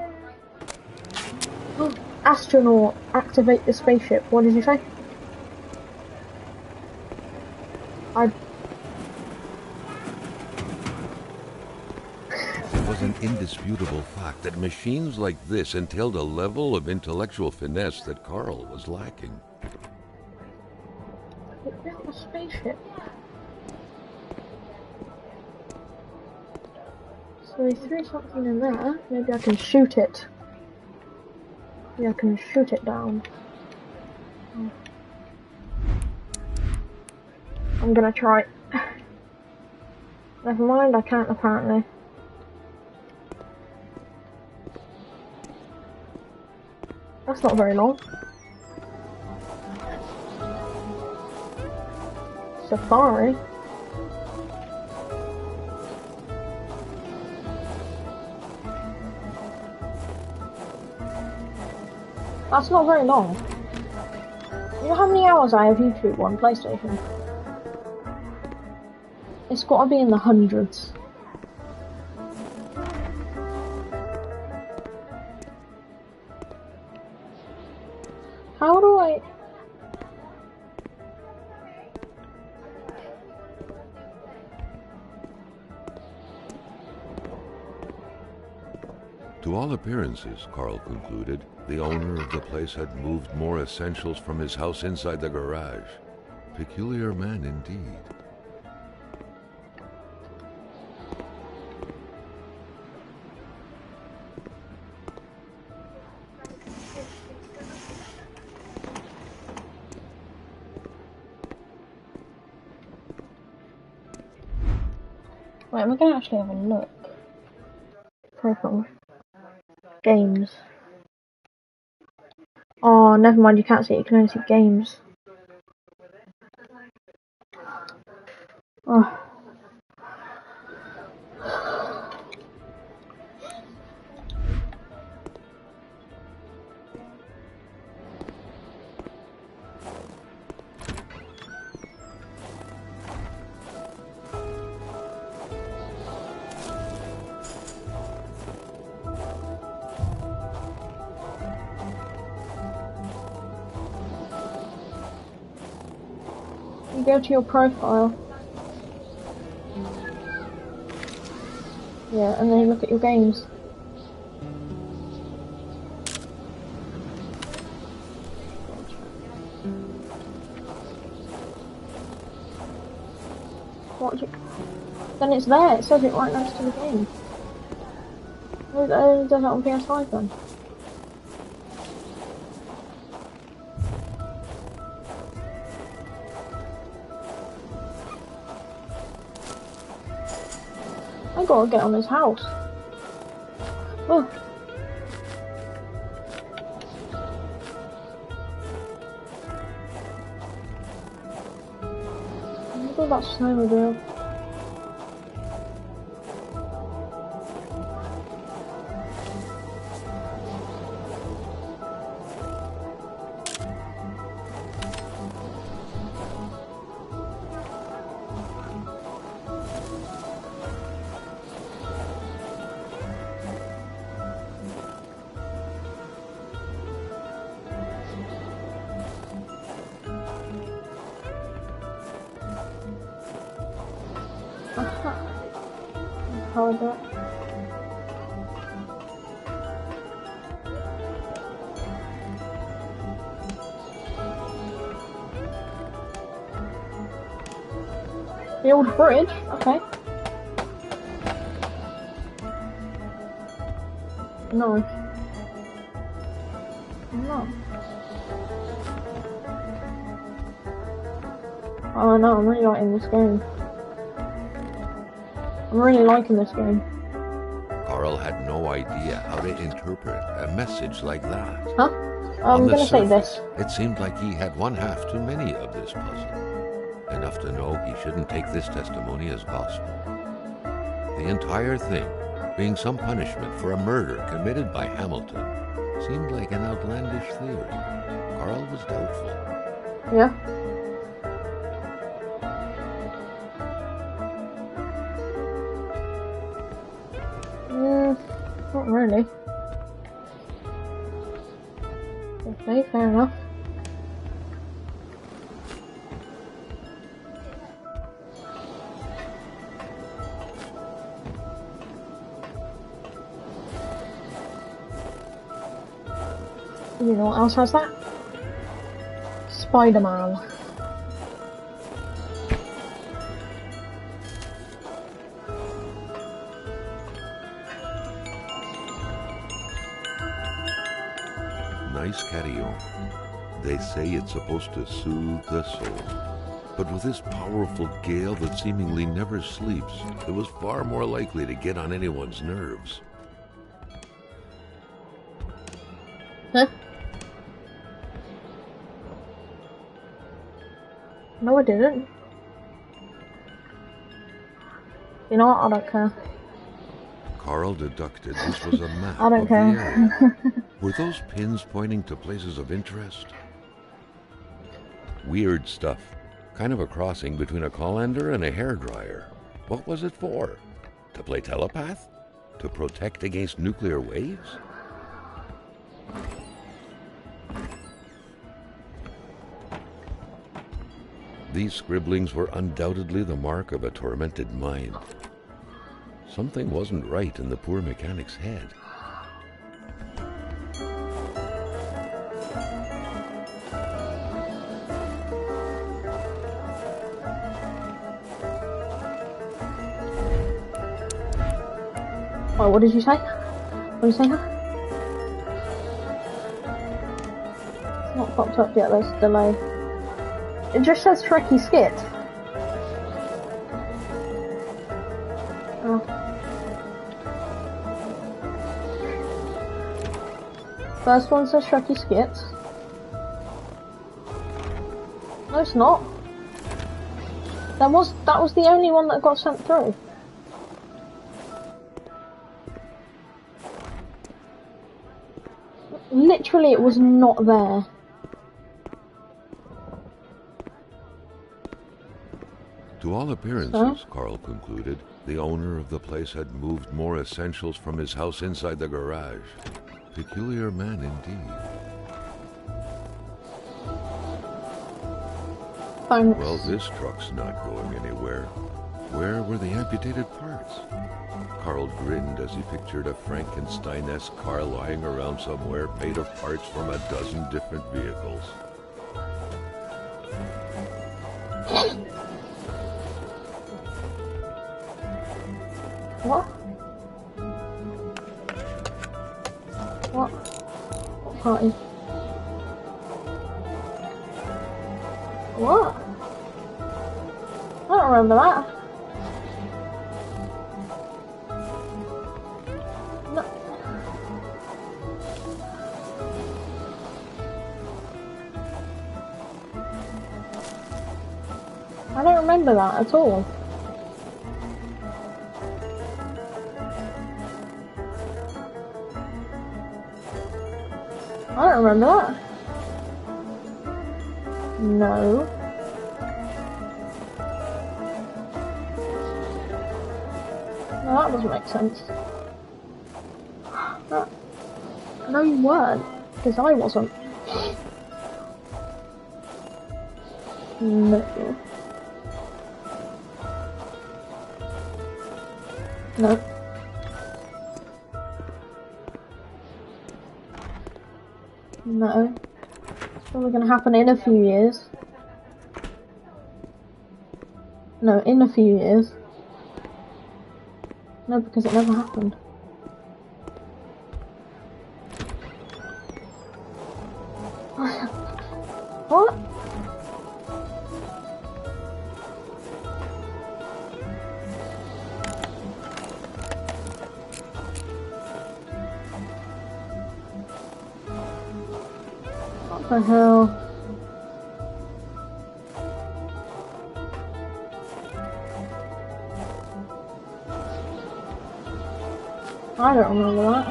Astronaut, activate the spaceship. What did you say? It was an indisputable fact that machines like this entailed a level of intellectual finesse that Carl was lacking. We built a spaceship. So he threw something in there. Maybe I can shoot it. Maybe I can shoot it down. Oh. I'm gonna try. Never mind, I can't apparently. That's not very long. Safari. That's not very long. You know how many hours I have YouTube on PlayStation? It's got to be in the hundreds. How do I... To all appearances, Carl concluded, the owner of the place had moved more essentials from his house inside the garage. Peculiar man indeed. Wait, we're gonna actually have a look. Profile. Games. Oh, never mind, you can't see it, you can only see games. Oh. You go to your profile. Yeah, and then you look at your games. What do you... Then it's there, it says it right next to the game. It does that on PS5 then? I gotta get on his house. Oh. Look at that snowmobile. How is it? The old bridge, okay. No. No. Oh no, I'm really liking this game. I'm really liking this game. Carl had no idea how to interpret a message like that. Huh? I'm gonna say this. It seemed like he had one half too many of this puzzle. Enough to know he shouldn't take this testimony as gospel. The entire thing, being some punishment for a murder committed by Hamilton, seemed like an outlandish theory. Carl was doubtful. Yeah. Not really. Okay, fair enough. You know what else has that? Spider-Man. Nice carry-on. They say it's supposed to soothe the soul. But with this powerful gale that seemingly never sleeps, it was far more likely to get on anyone's nerves. Huh? No, I didn't. You know what? I don't care. Carl deducted this was a map I don't of care. the area. Were those pins pointing to places of interest? Weird stuff. Kind of a crossing between a colander and a hairdryer. What was it for? To play telepath? To protect against nuclear waves? These scribblings were undoubtedly the mark of a tormented mind. Something wasn't right in the poor mechanic's head. Oh, what did you say? What did you say? It's not popped up yet, there's a delay. It just says Trekkie Skit. Oh. First one says Trekkie Skit. No, it's not. That was the only one that got sent through. Literally, it was not there. To all appearances, Carl concluded, the owner of the place had moved more essentials from his house inside the garage. Peculiar man indeed. Thanks. Well, this truck's not going anywhere. Where were the amputated parts? Carl grinned as he pictured a Frankenstein-esque car lying around somewhere made of parts from a dozen different vehicles. What? What? What party? What? I don't remember that. No. I don't remember that at all. I don't remember that. No. No, that doesn't make sense. No, you weren't, because I wasn't. No. No. No. It's probably going to happen in a few years. No, in a few years. No, because it never happened. What? What the hell? I don't remember that.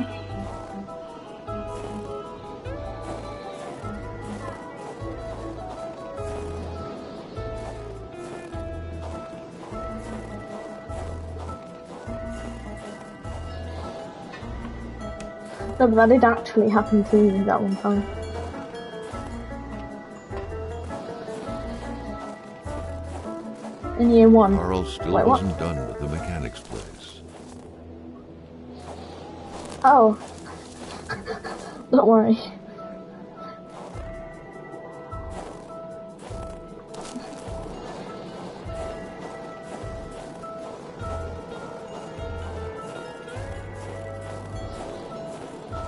No, but that did actually happen to me that one time. In year 1. Carl still Wait, what? wasn't done with the mechanic's place. Oh. Don't worry.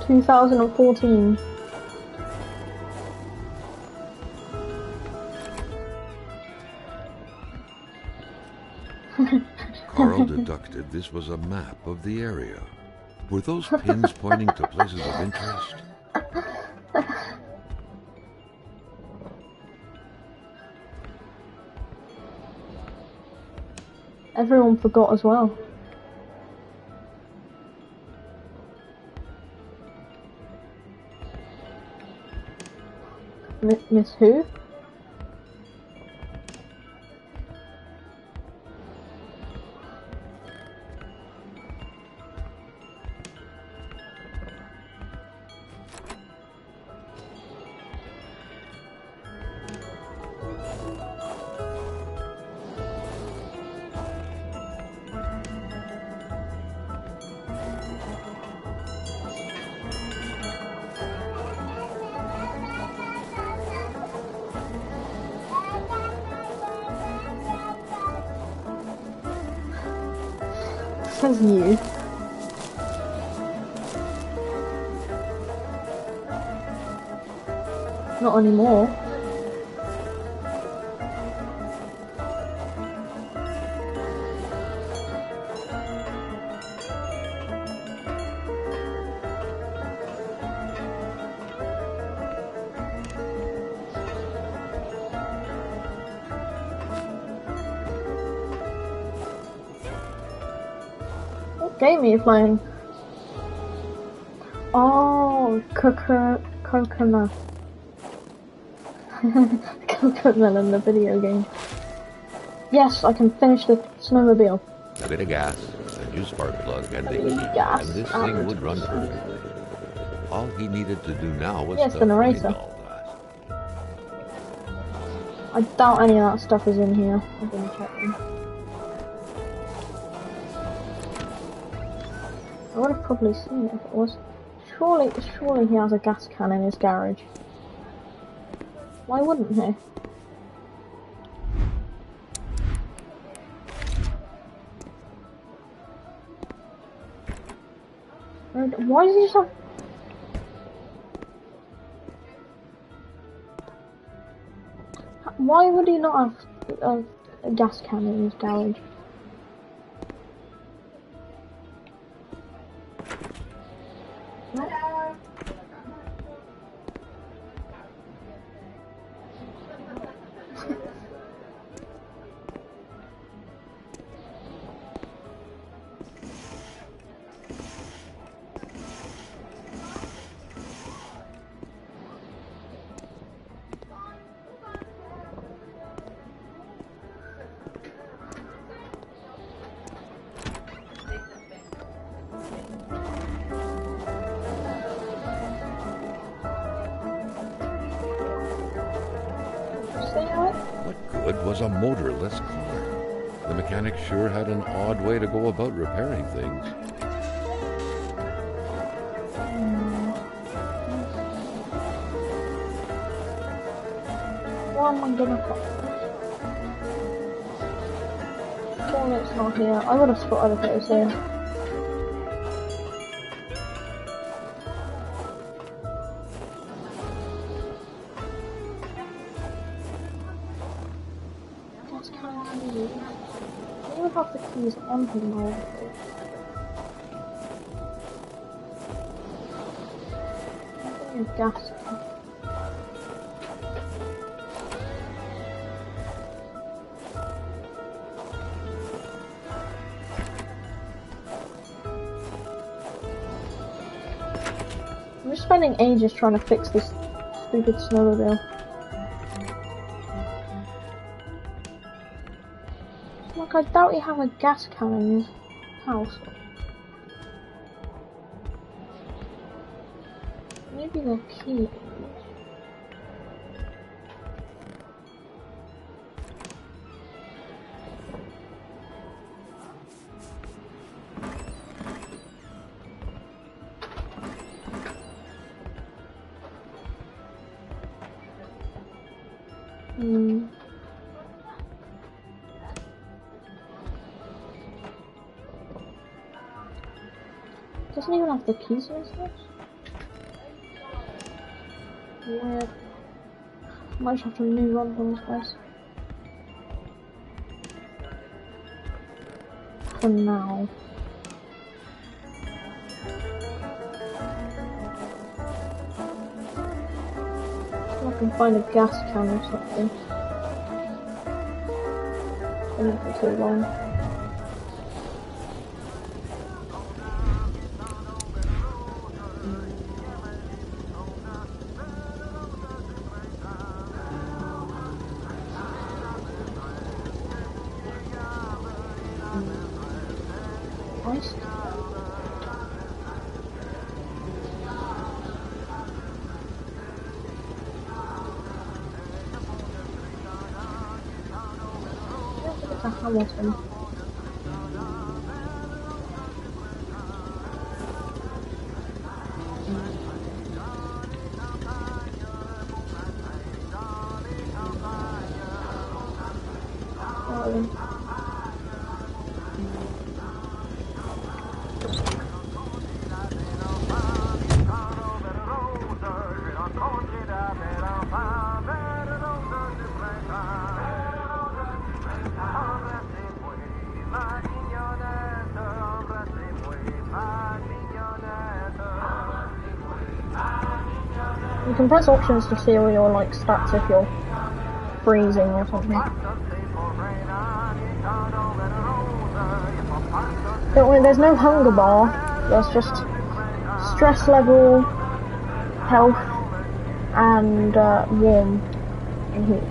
"2014. Carl deducted this was a map of the area. Were those pins pointing to places of interest? Everyone forgot as well. Miss who? Says you. Not anymore. What game are you playing? Oh, Coconut. Coconut, the video game. Yes, I can finish the snowmobile. A bit of gas, a new spark plug, and the key, Gas and this and thing would run perfectly. All he needed to do now was Yes, to the narrator. find all that. I doubt any of that stuff is in here. I'm gonna check them. I would have probably seen it if it was. Surely he has a gas can in his garage. Why wouldn't he? Why does he just have... Why would he not have a gas can in his garage? What good was a motorless car? The mechanic sure had an odd way to go about repairing things. What am I gonna put? It's not here. I would have spotted if it was here. Gas can be used. I would have the keys on him now. Gas can. I'm just spending ages trying to fix this stupid snowmobile. Like, I doubt you have a gas can in his house. Maybe the key. Doesn't even have the keys in his house. Weird. Might just have to move on from this place. For now. I can find a gas can or something. It's been for too long. Nice. Hamilton. You can press options to see all your like stats if you're freezing or something. Don't worry, there's no hunger bar. There's just stress level, health, and warm and heat.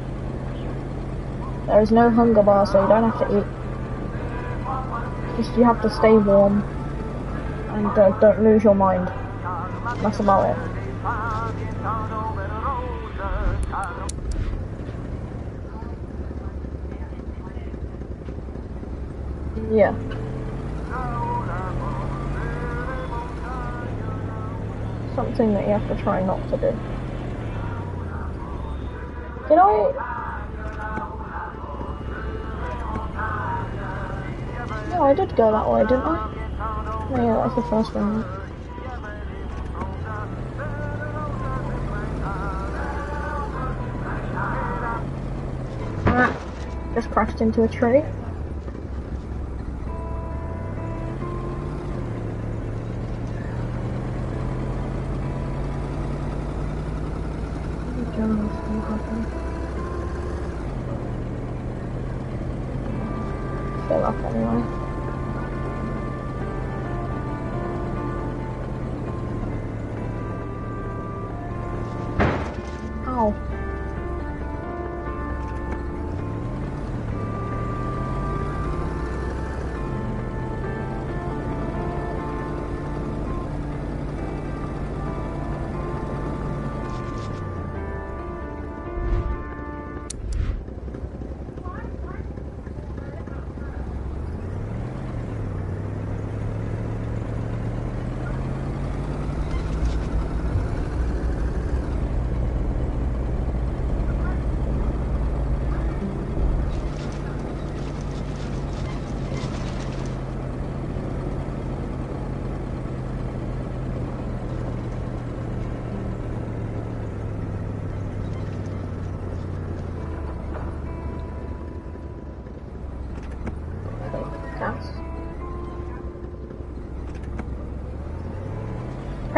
There is no hunger bar, so you don't have to eat. Just you have to stay warm and don't lose your mind. That's about it. Yeah. Something that you have to try not to do. Did I? No, I did go that way, didn't I? Oh, yeah, that's the first one. Just crashed into a tree. Fill up anyway. Ow.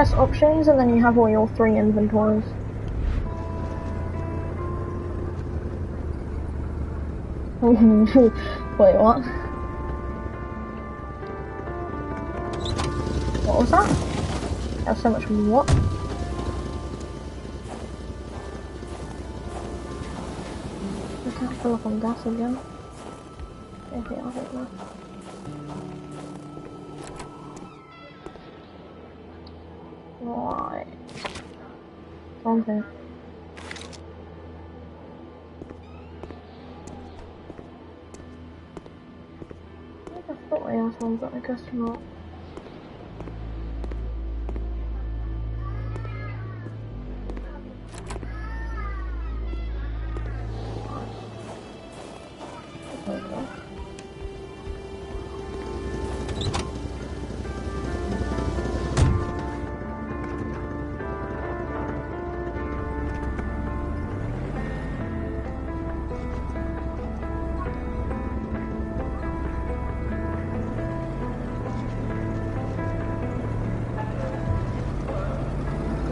press options and then you have all your 3 inventories. Wait, what? What was that? That's so much what? I can't fill up on gas again. Okay, I don't know. Right. Something. I thought I asked one, but I guess not.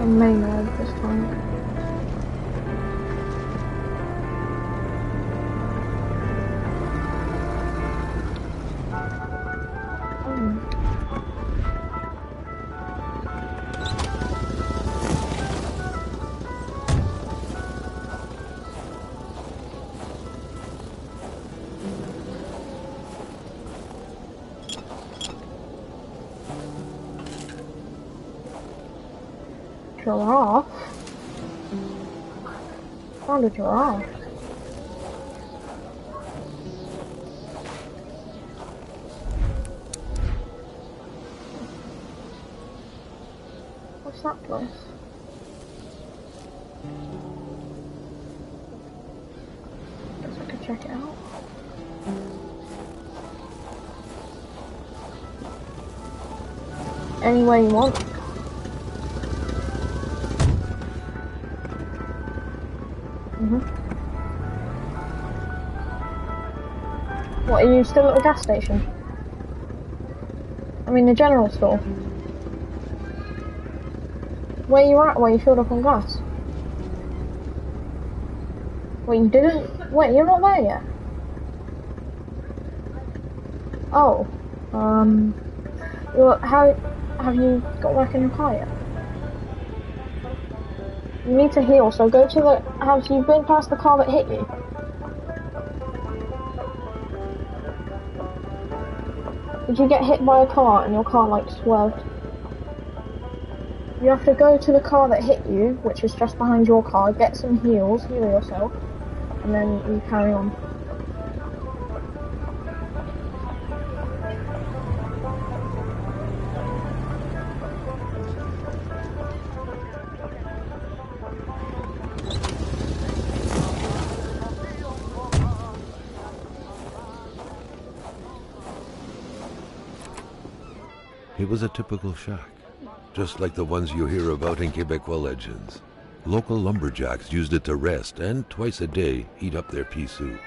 Main road this time. Giraffe? Found a giraffe. What's that place? Guess I could check it out. Any way you want. What, are you still at the gas station? I mean the general store. Where you at where you filled up on gas? Wait, you didn't? Wait, you're not there yet? Oh. Well, how have you got back in your car yet? You need to heal, so go to the... Have you been past the car that hit you? Did you get hit by a car and your car like swerved? You have to go to the car that hit you, which is just behind your car, get some heals, heal yourself, and then you carry on. It was a typical shack, just like the ones you hear about in Quebecois legends. Local lumberjacks used it to rest and twice a day eat up their pea soup.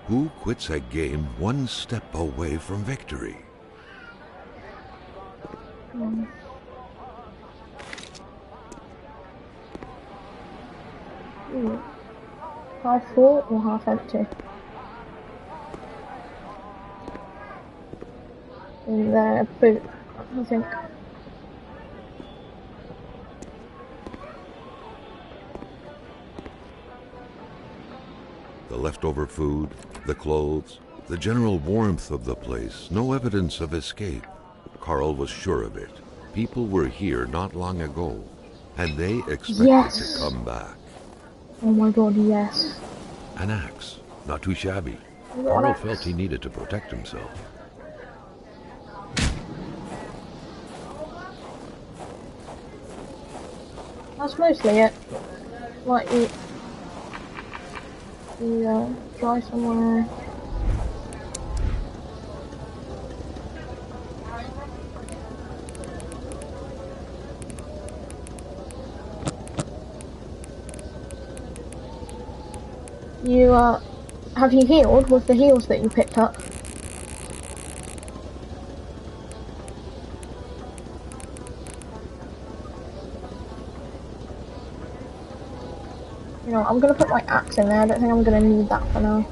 Who quits a game one step away from victory? Half full or half empty? In their boot, I think. The leftover food, the clothes, the general warmth of the place, no evidence of escape. Carl was sure of it. People were here not long ago, and they expected to come back. Oh my god, yes. An axe, not too shabby. Carl felt he needed to protect himself. That's mostly it. Like you try somewhere. You have you healed with the heals that you picked up? You know, I'm gonna put my axe in there. I don't think I'm gonna need that for now.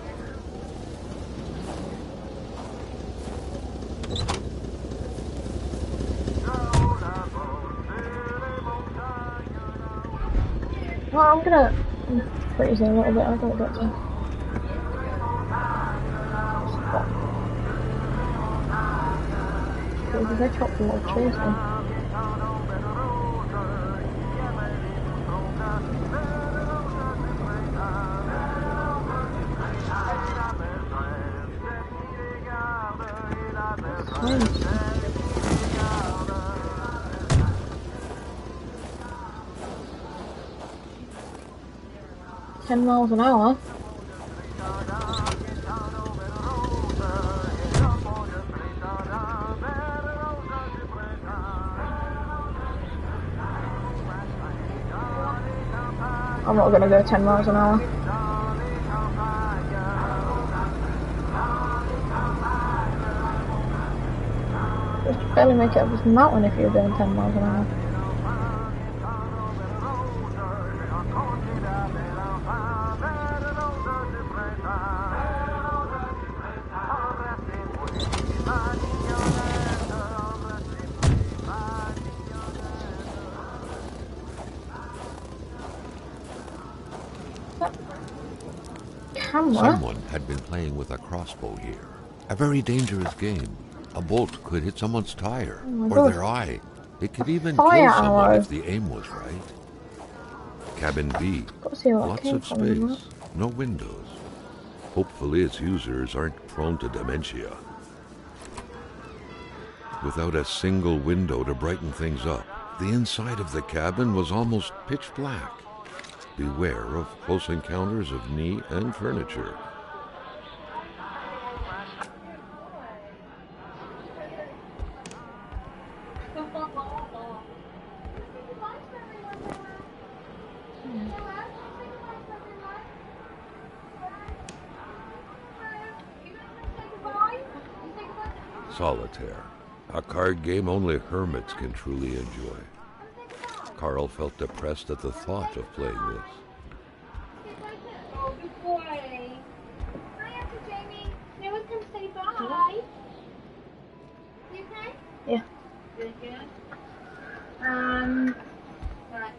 Well, I'm gonna freeze it a little bit. I don't get to. Because I chopped a lot of trees down. Nice. 10 miles an hour. I'm not gonna go 10 miles an hour. Just barely make it up this mountain if you're doing 10 miles an hour. Someone had been playing with a crossbow here. A very dangerous game. A bolt could hit someone's tire or their eye. It could even kill someone if the aim was right. Cabin B. Lots of space. No windows. Hopefully its users aren't prone to dementia. Without a single window to brighten things up, the inside of the cabin was almost pitch black. Beware of close encounters of knee and furniture. Solitaire, a card game only hermits can truly enjoy. Carl felt depressed at the thought of playing this. Oh, good boy. Hi, Uncle Jamie. No one can say bye. You okay? Yeah. Good, good. Right.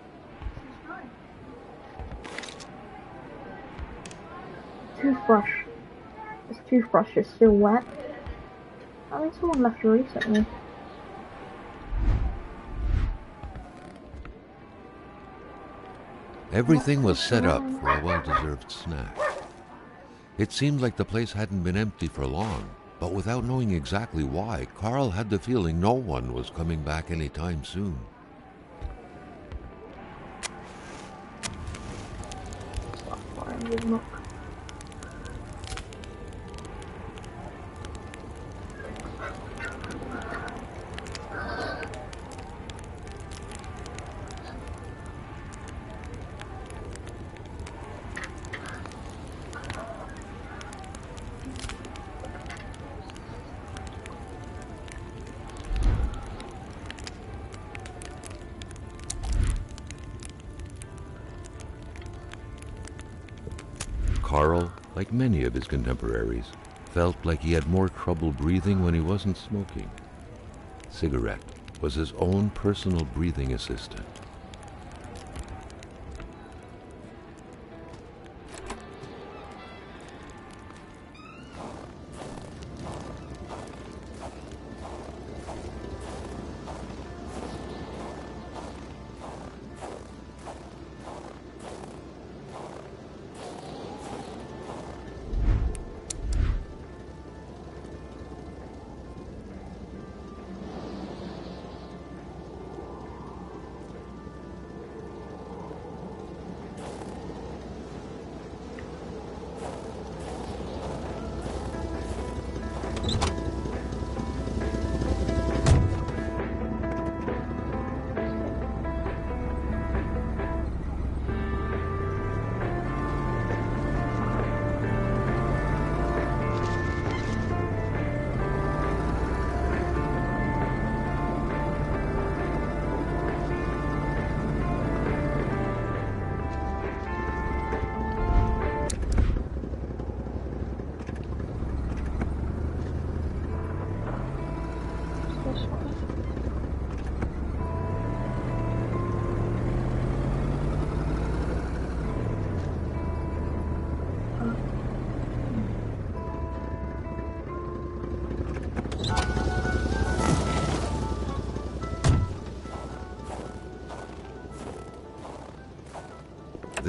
Toothbrush. This toothbrush is still wet. I think someone left recently. Everything was set up for a well-deserved snack. It seemed like the place hadn't been empty for long, but without knowing exactly why, Carl had the feeling no one was coming back anytime soon. Carl, like many of his contemporaries, felt like he had more trouble breathing when he wasn't smoking. Cigarette was his own personal breathing assistant.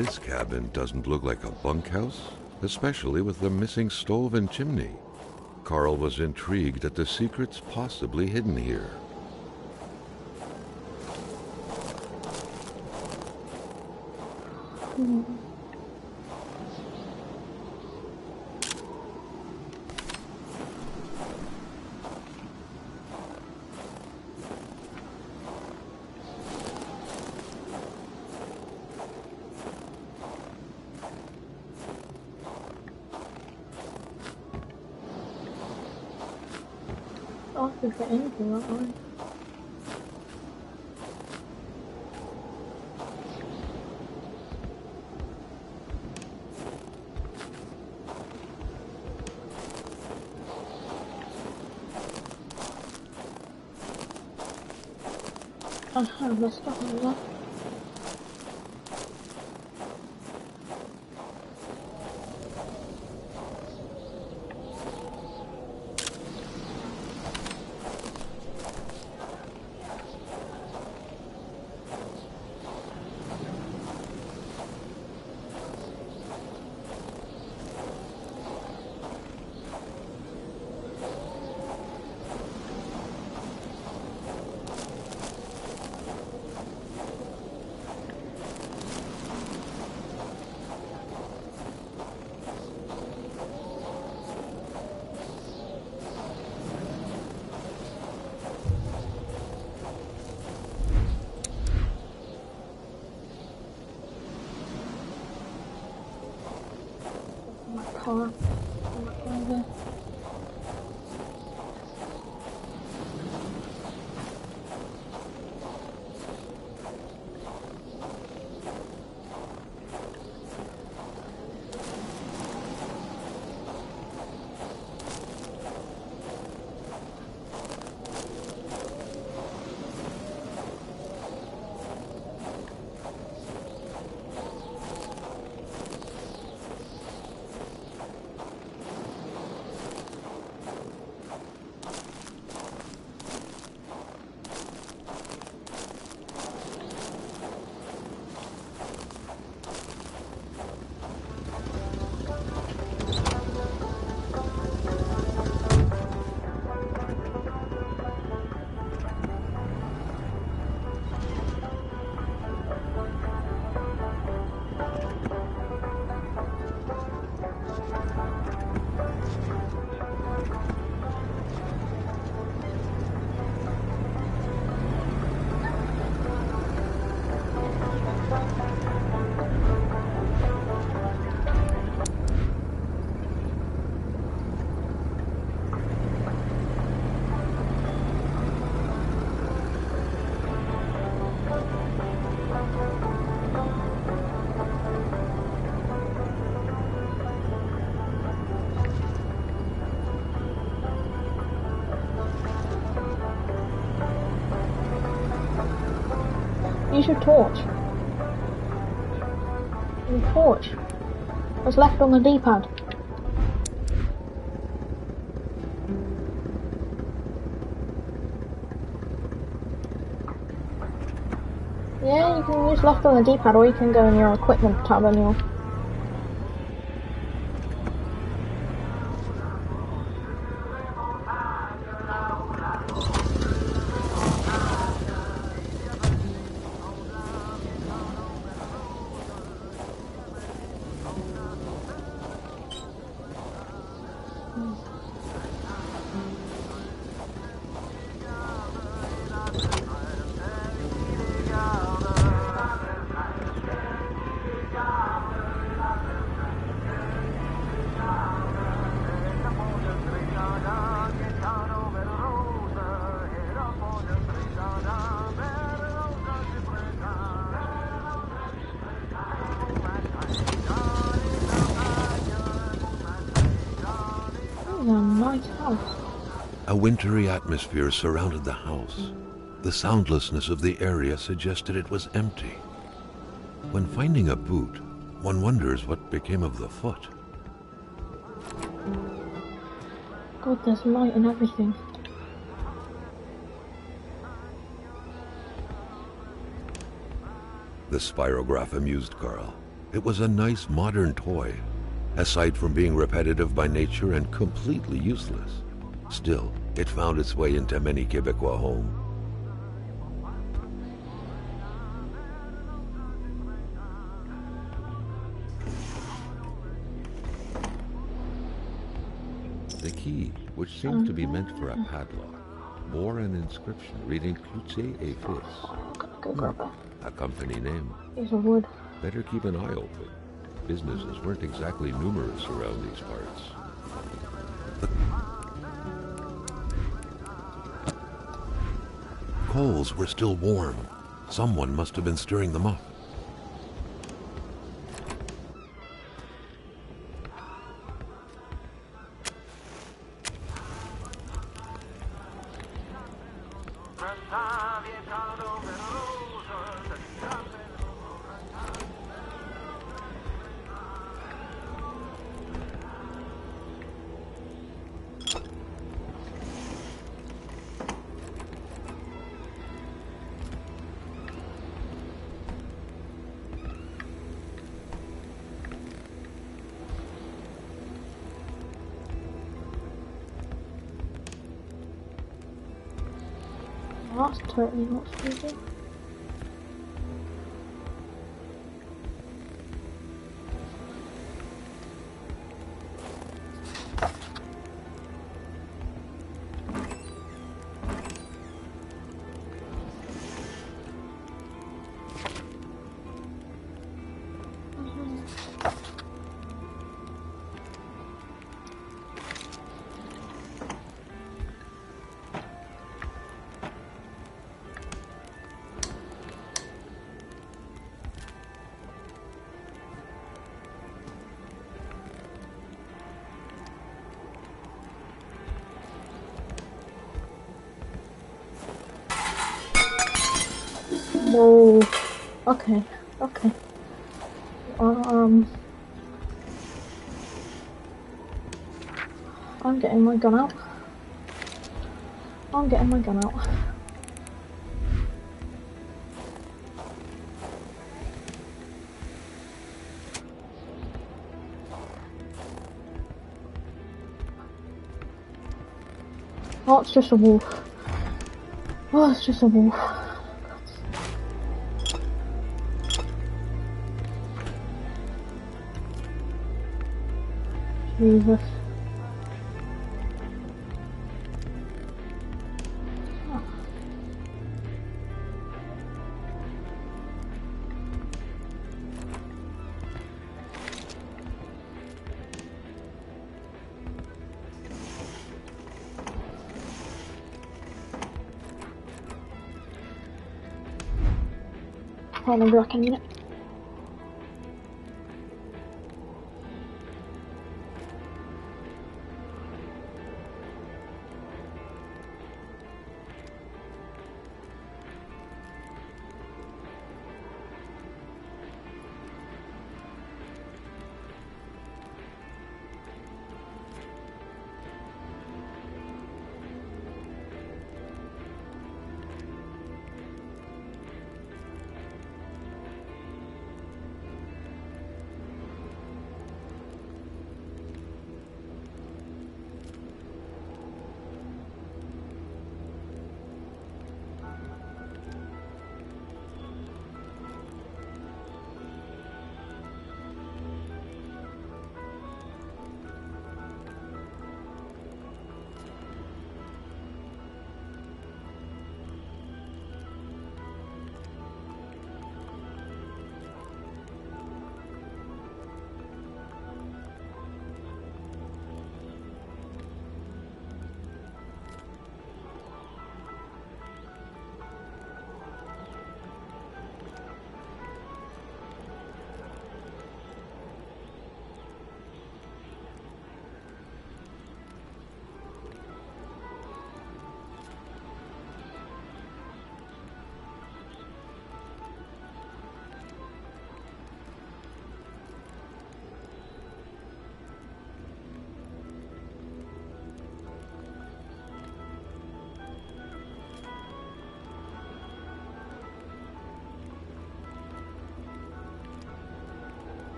This cabin doesn't look like a bunkhouse, especially with the missing stove and chimney. Carl was intrigued at the secrets possibly hidden here. I could get into that one. Let's go over. Car. Over. Use your torch. Your torch was left on the D-pad. Yeah, you can use left on the D-pad, or you can go in your equipment tab anyway. Nice house. A wintry atmosphere surrounded the house. The soundlessness of the area suggested it was empty. When finding a boot, one wonders what became of the foot. God, there's light and everything. The spirograph amused Carl. It was a nice modern toy, aside from being repetitive by nature and completely useless. Still, it found its way into many Quebecois homes. The key, which seemed to be meant for a padlock, bore an inscription reading Cloutier et Fils, Go grab it. a company name. Piece of wood. Better keep an eye open. Businesses weren't exactly numerous around these parts. The coals were still warm. Someone must have been stirring them up. That's totally not speaking. Whoa. Okay. Okay. I'm getting my gun out. I'm getting my gun out. Oh, it's just a wolf. Oh, it's just a wolf. Jesus. Oh. Hold on, back in a minute.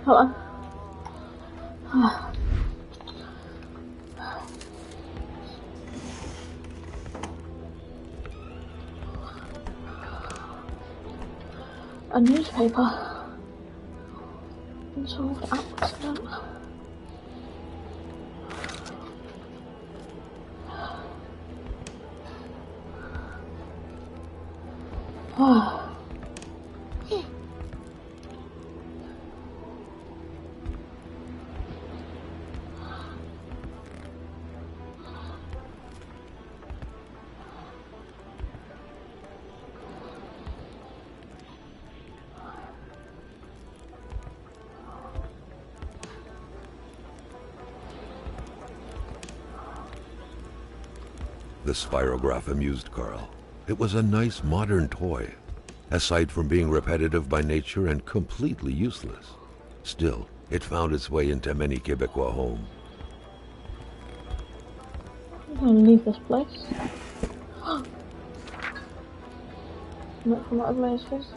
Hello. A newspaper. Unsolved accident. The spirograph amused Carl. It was a nice modern toy, aside from being repetitive by nature and completely useless. Still, it found its way into many Quebecois homes. I'm gonna leave this place. Look from what place first.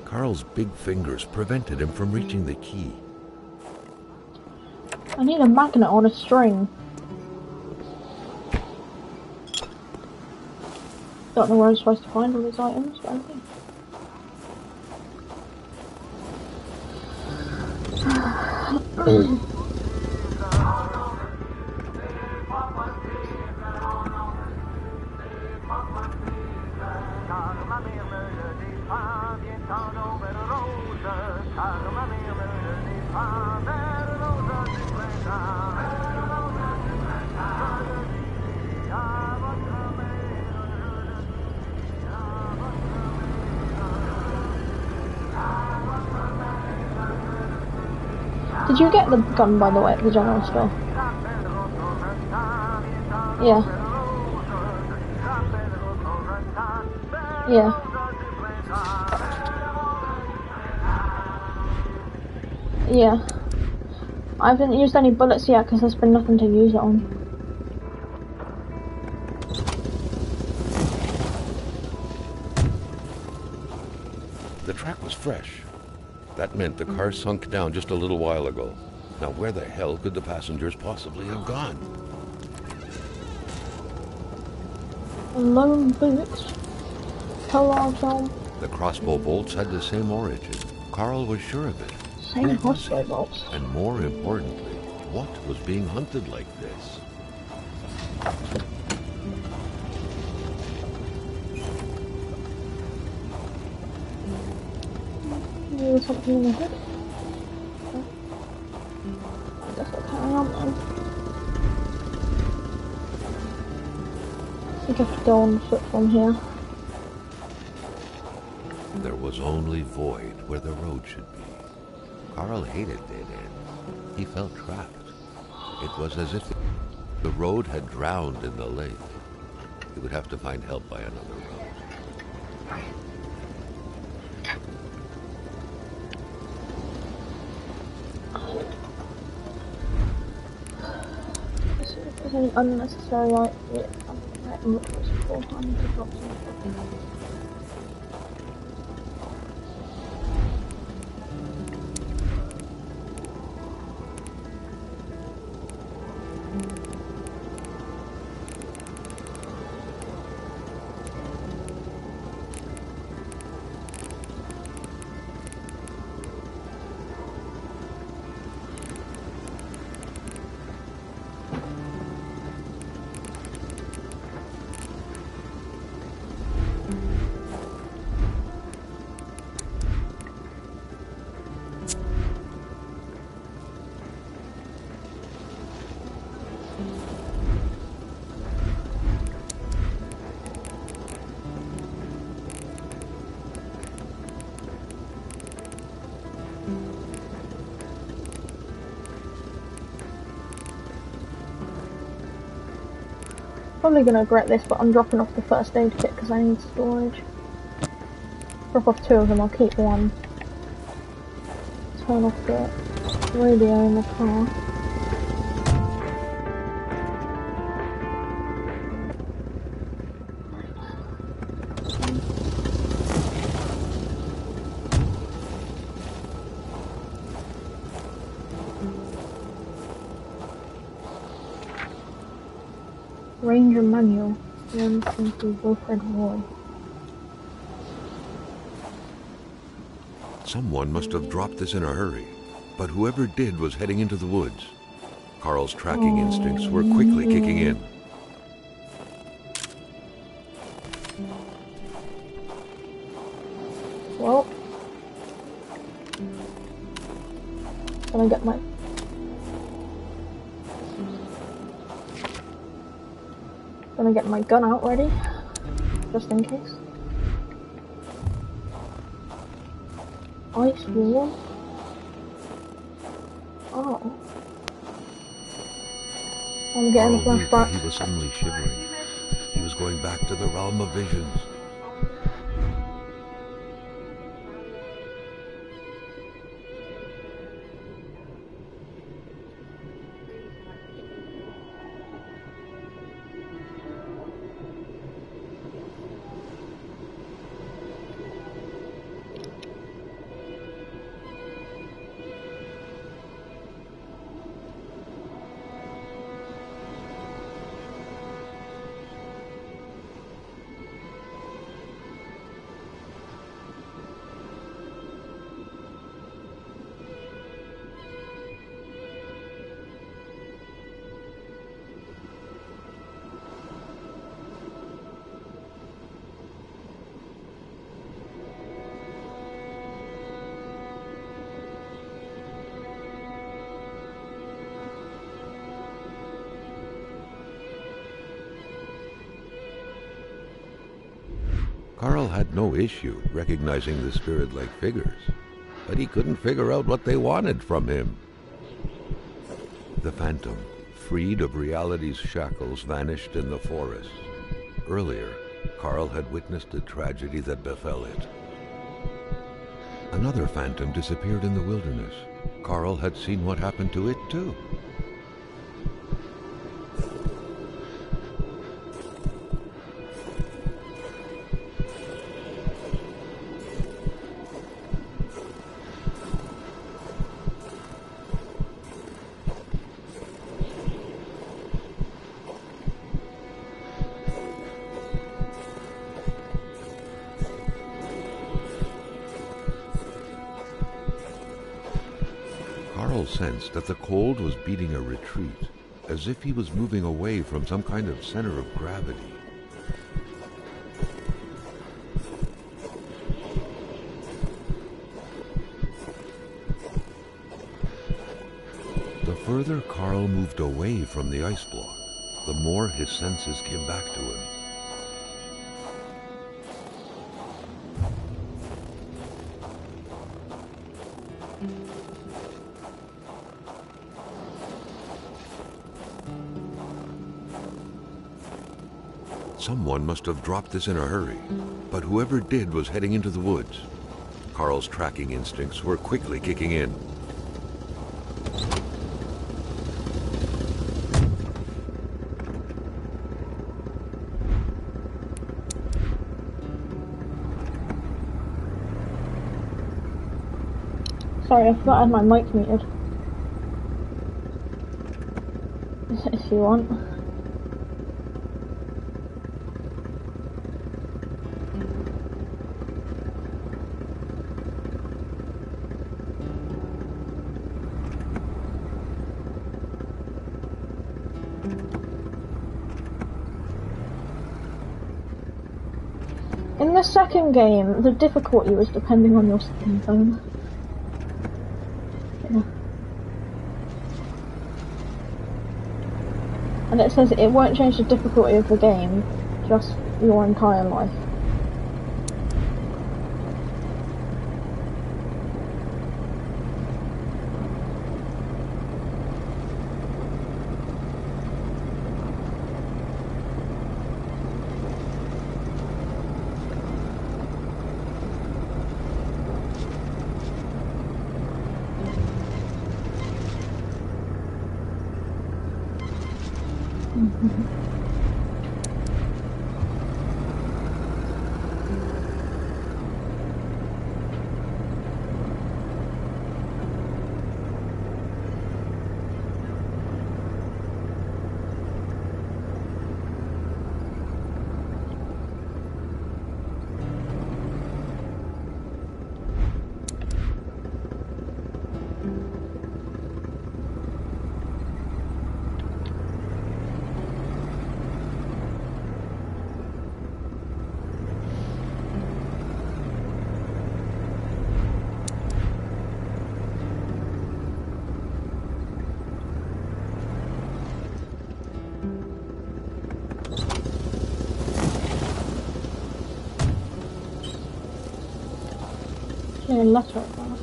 Carl's big fingers prevented him from reaching the key. I need a magnet on a string. Don't know where I'm supposed to find all these items, but I think. Did you get the gun, by the way, at the general store? Yeah. Yeah. Yeah. I haven't used any bullets yet because there's been nothing to use it on. The track was fresh. That meant the car sunk down just a little while ago. Now where the hell could the passengers possibly have gone? Lone boots. Polar film. The crossbow bolts had the same origin. Carl was sure of it. Same crossbow bolts. And more importantly, what was being hunted like this? There's something in the hood. I guess I'll carry on then. I think I have to go on foot from here. There was only void where the road should be. Carl hated dead ends. He felt trapped. It was as if the road had drowned in the lake. He would have to find help by another road. Any unnecessary item which was beforehand to drop some. Probably gonna regret this, but I'm dropping off the first aid kit because I need storage. Drop off 2 of them, I'll keep one. Turn off the radio in the car. Ranger manual. Runs into Wilfred Roy. Someone must have dropped this in a hurry, but whoever did was heading into the woods. Carl's tracking instincts were quickly kicking in. Well, can I get my... Gonna get my gun out ready, just in case. Ice wall. Oh. I'm getting a Carl knew why flashback. he was suddenly shivering. He was going back to the realm of visions. Carl had no issue recognizing the spirit-like figures, but he couldn't figure out what they wanted from him. The phantom, freed of reality's shackles, vanished in the forest. Earlier, Carl had witnessed a tragedy that befell it. Another phantom disappeared in the wilderness. Carl had seen what happened to it too. Carl sensed that the cold was beating a retreat, as if he was moving away from some kind of center of gravity. The further Carl moved away from the ice block, the more his senses came back to him. Someone must have dropped this in a hurry, but whoever did was heading into the woods. Carl's tracking instincts were quickly kicking in. Sorry, I forgot I had my mic muted. If you want. In the second game, the difficulty was depending on your skin tone. Yeah. And it says it won't change the difficulty of the game, just your entire life. A letter at that.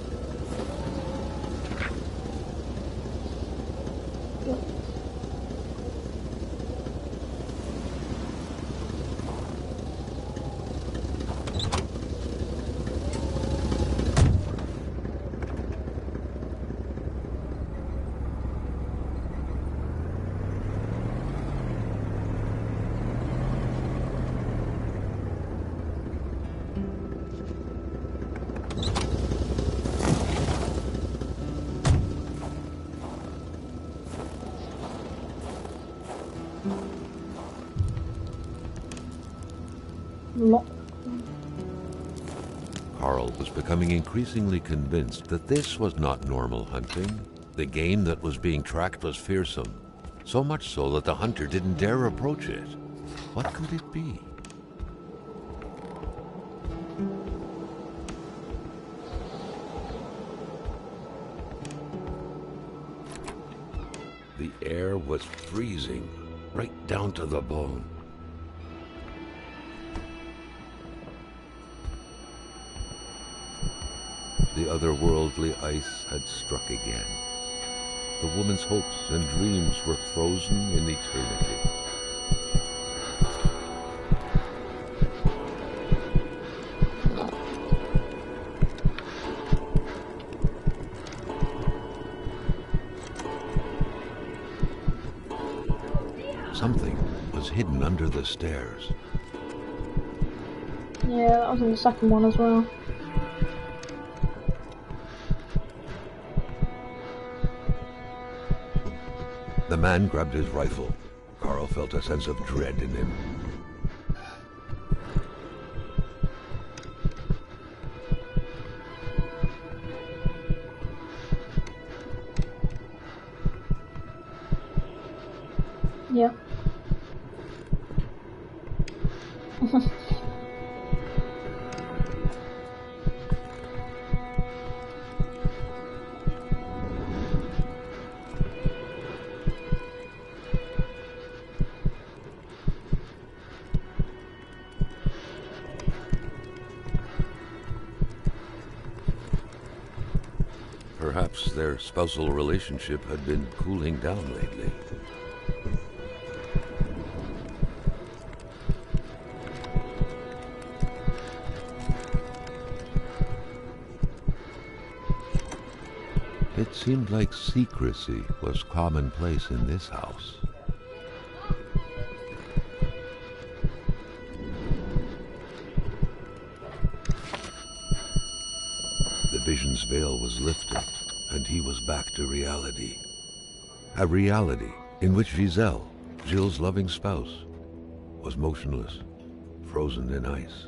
Yep. Carl was becoming increasingly convinced that this was not normal hunting. The game that was being tracked was fearsome, so much so that the hunter didn't dare approach it. What could it be? The air was freezing, right down to the bone. The otherworldly ice had struck again. The woman's hopes and dreams were frozen in eternity. Something was hidden under the stairs. Yeah, that was in the second one as well. The man grabbed his rifle. Carl felt a sense of dread in him. Yeah. Perhaps their spousal relationship had been cooling down lately. It seemed like secrecy was commonplace in this house. The vision's veil was lifted, and he was back to reality. A reality in which Giselle, Gilles' loving spouse, was motionless, frozen in ice.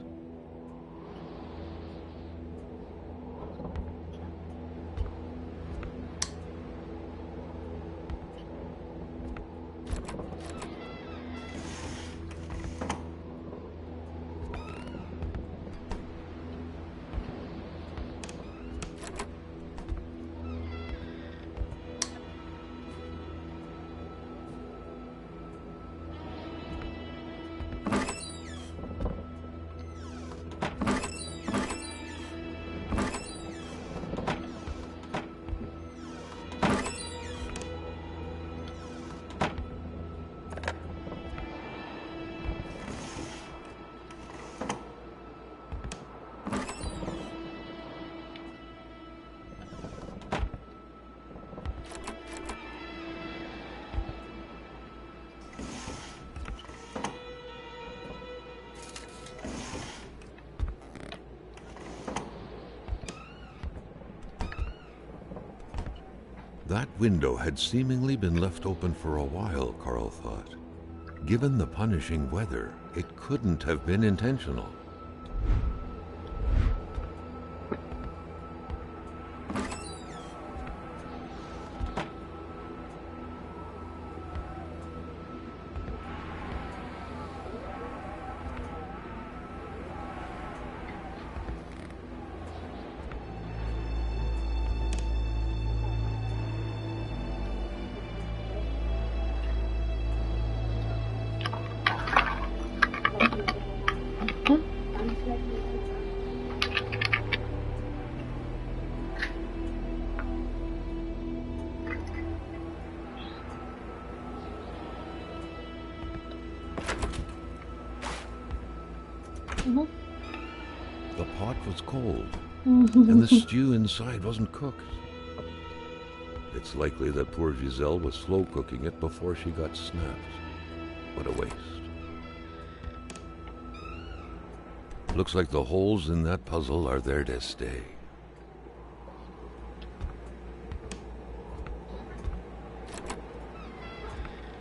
That window had seemingly been left open for a while, Carl thought. Given the punishing weather, it couldn't have been intentional. The pot was cold, and the stew inside wasn't cooked. It's likely that poor Giselle was slow cooking it before she got snapped. What a waste. Looks like the holes in that puzzle are there to stay.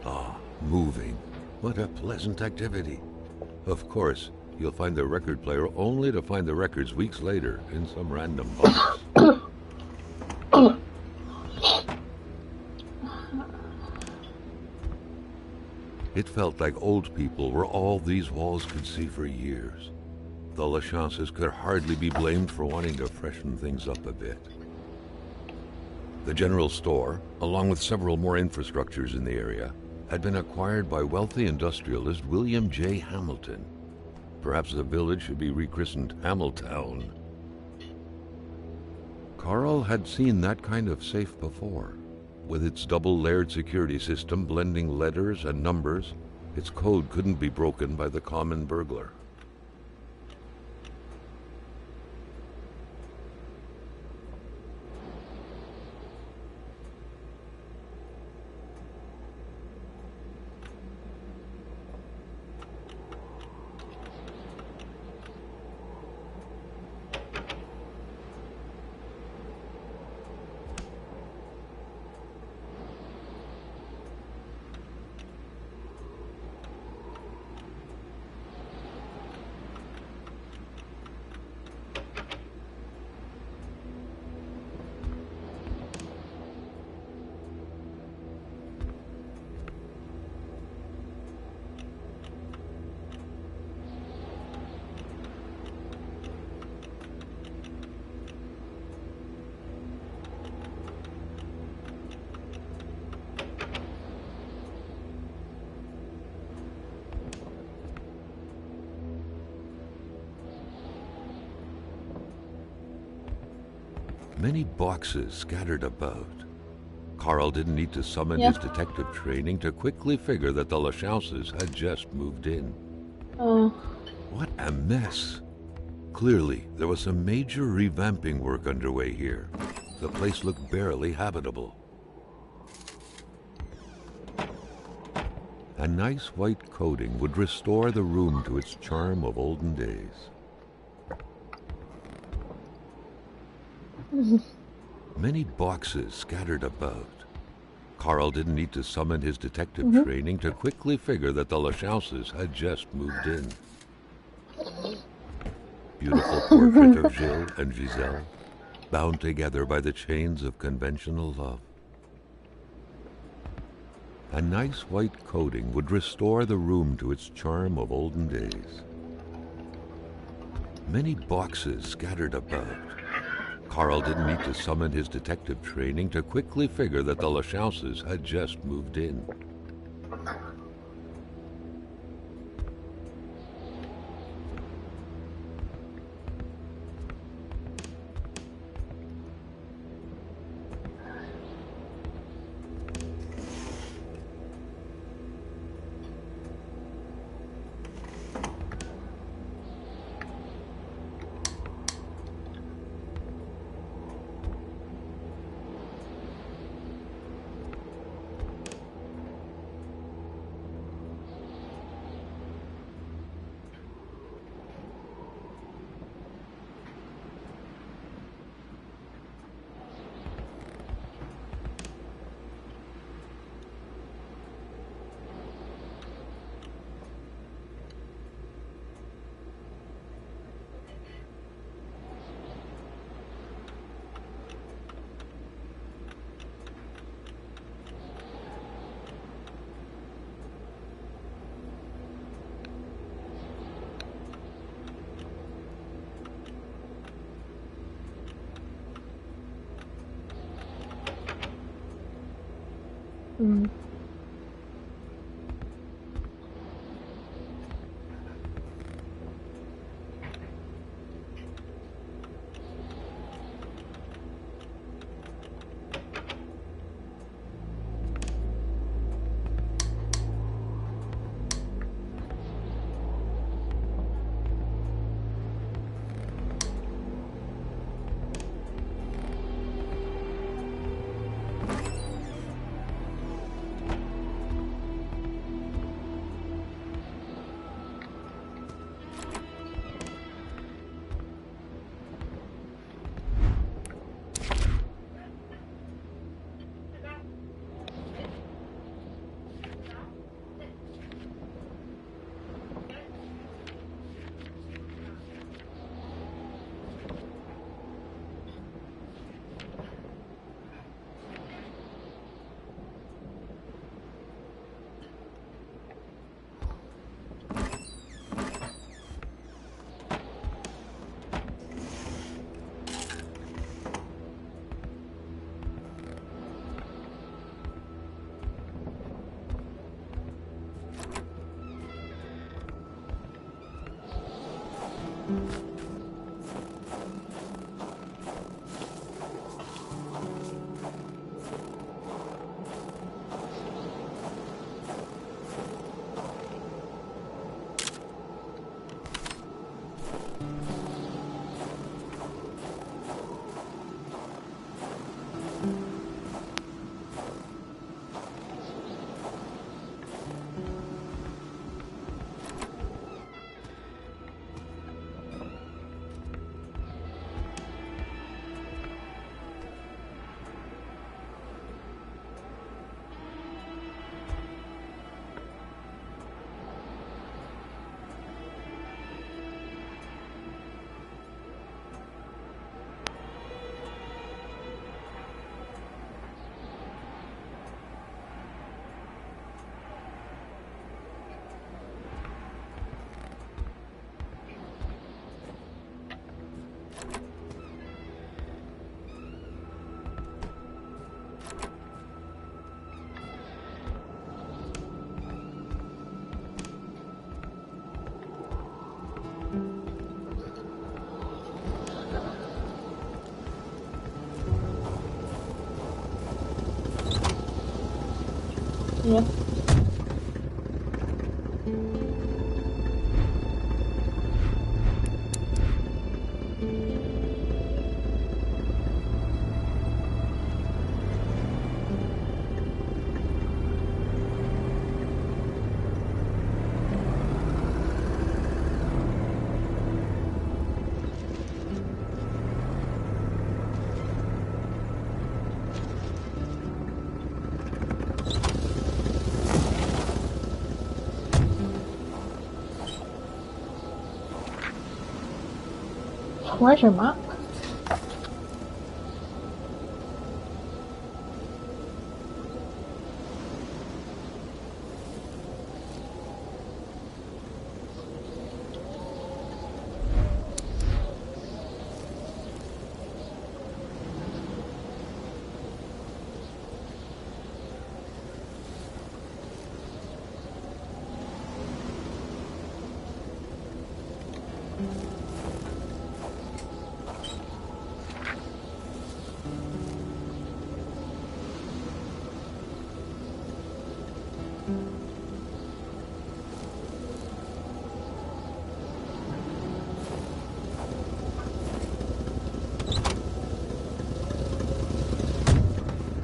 Ah, moving. What a pleasant activity. Of course, you'll find the record player only to find the records weeks later in some random box. It felt like old people were all these walls could see for years. The Lachances could hardly be blamed for wanting to freshen things up a bit. The general store, along with several more infrastructures in the area, had been acquired by wealthy industrialist William J. Hamilton. Perhaps the village should be rechristened Hamiltown. Carl had seen that kind of safe before. With its double-layered security system blending letters and numbers, its code couldn't be broken by the common burglar. Many boxes scattered about. Carl didn't need to summon his detective training to quickly figure that the Lachances had just moved in. What a mess. Clearly, there was some major revamping work underway here. The place looked barely habitable. A nice white coating would restore the room to its charm of olden days. Many boxes scattered about. Carl didn't need to summon his detective training to quickly figure that the Lachauses had just moved in. Beautiful portrait of Gilles and Giselle, bound together by the chains of conventional love. A nice white coating would restore the room to its charm of olden days. Many boxes scattered about. Carl didn't need to summon his detective training to quickly figure that the Lachauses had just moved in. Mm. Yeah. treasure map.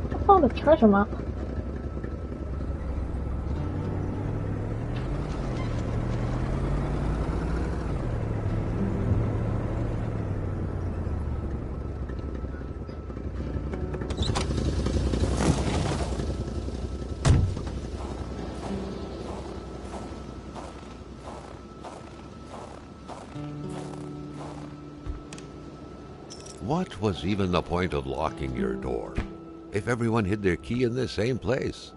I found a treasure map. What was even the point of locking your door if everyone hid their key in the same place?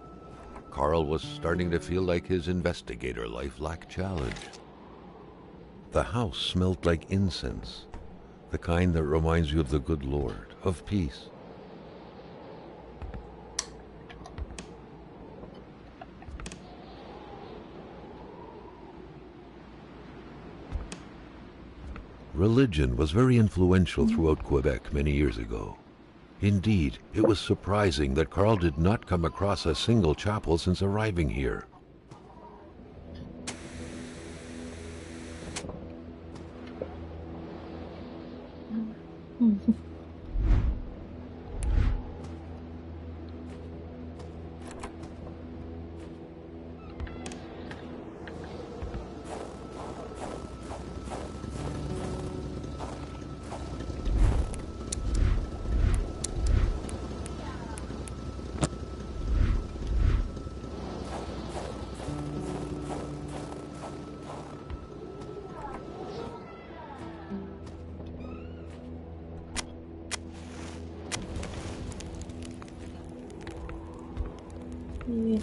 Carl was starting to feel like his investigator life lacked challenge. The house smelled like incense, the kind that reminds you of the good Lord, of peace. Religion was very influential throughout Quebec many years ago. Indeed, it was surprising that Carl did not come across a single chapel since arriving here. Yeah.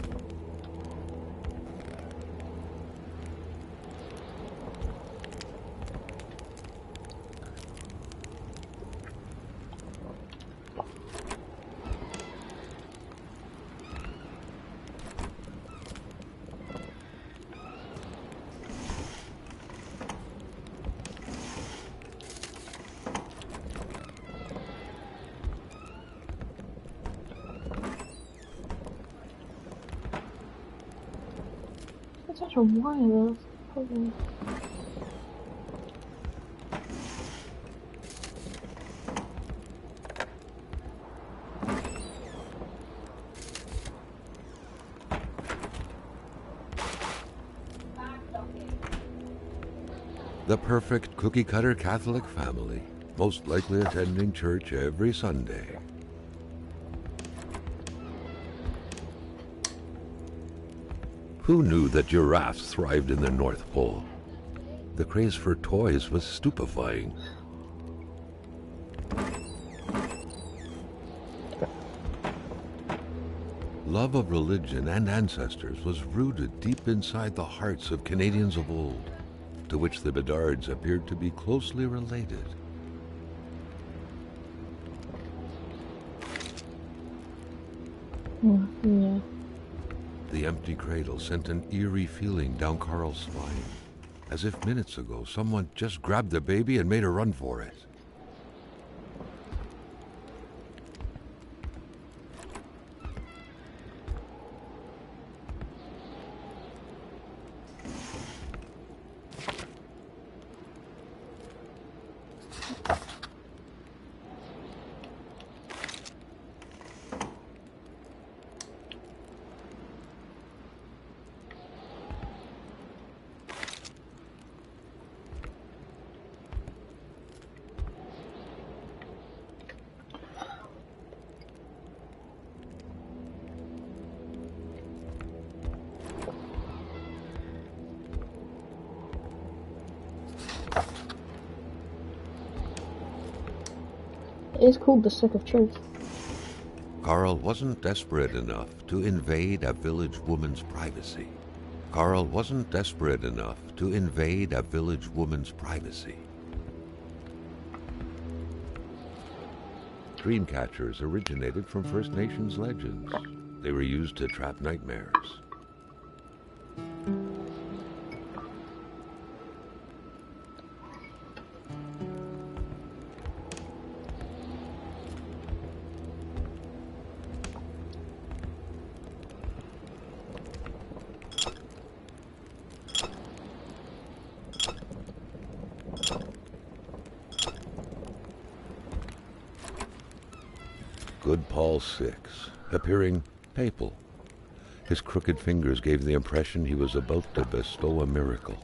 It's such a while. Probably. The perfect cookie-cutter Catholic family, most likely attending church every Sunday. Who knew that giraffes thrived in the North Pole? The craze for toys was stupefying. Love of religion and ancestors was rooted deep inside the hearts of Canadians of old, to which the Bedards appeared to be closely related. Yeah. The empty cradle sent an eerie feeling down Carl's spine, as if minutes ago someone just grabbed the baby and made a run for it. is called the Stick of Truth. Carl wasn't desperate enough to invade a village woman's privacy. Carl wasn't desperate enough to invade a village woman's privacy. Dream catchers originated from First Nations legends. They were used to trap nightmares. Good Paul VI, appearing papal. His crooked fingers gave the impression he was about to bestow a miracle.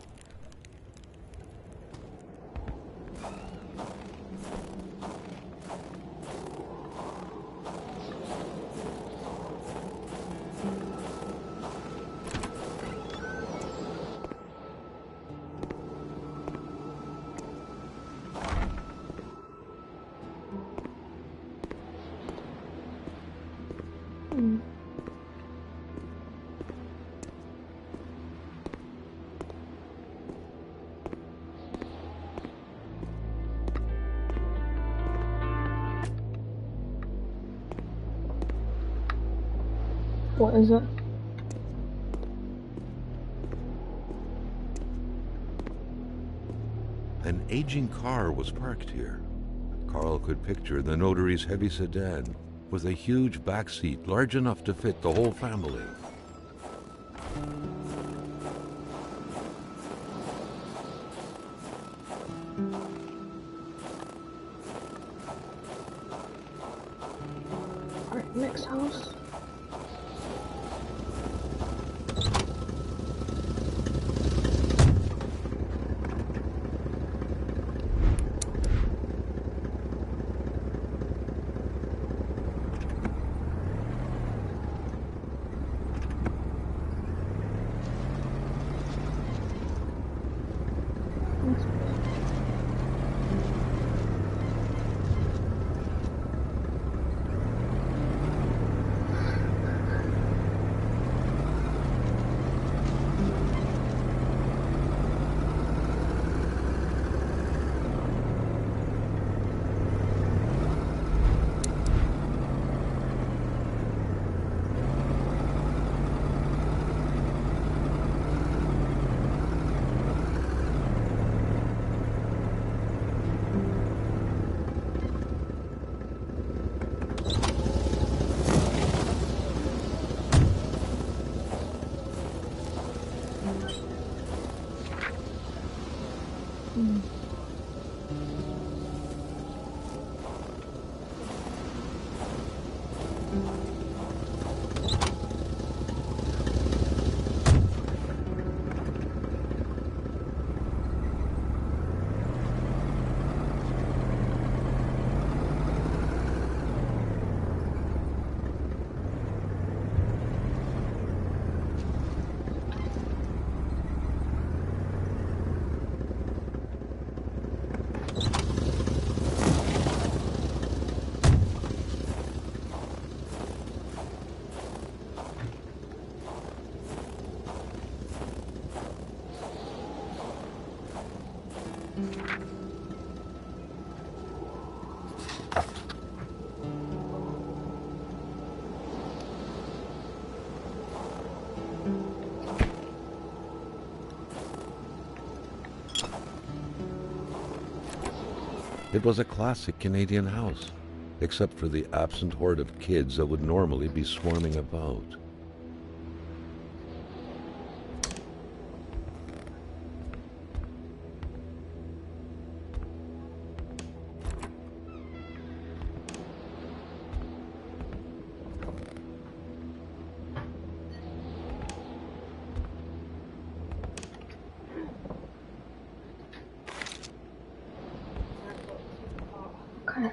What is it? An aging car was parked here. Carl could picture the notary's heavy sedan with a huge back seat large enough to fit the whole family. Alright, next house. It was a classic Canadian house, except for the absent horde of kids that would normally be swarming about. Okay.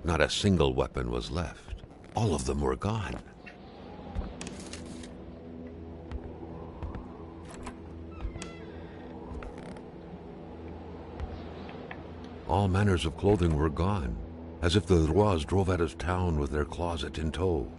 Not a single weapon was left. All of them were gone. All manners of clothing were gone, as if the Rois drove out of town with their closet in tow.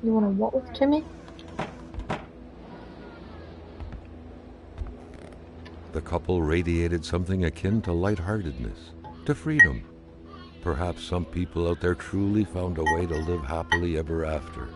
You want to what with Timmy? The couple radiated something akin to lightheartedness, to freedom. Perhaps some people out there truly found a way to live happily ever after.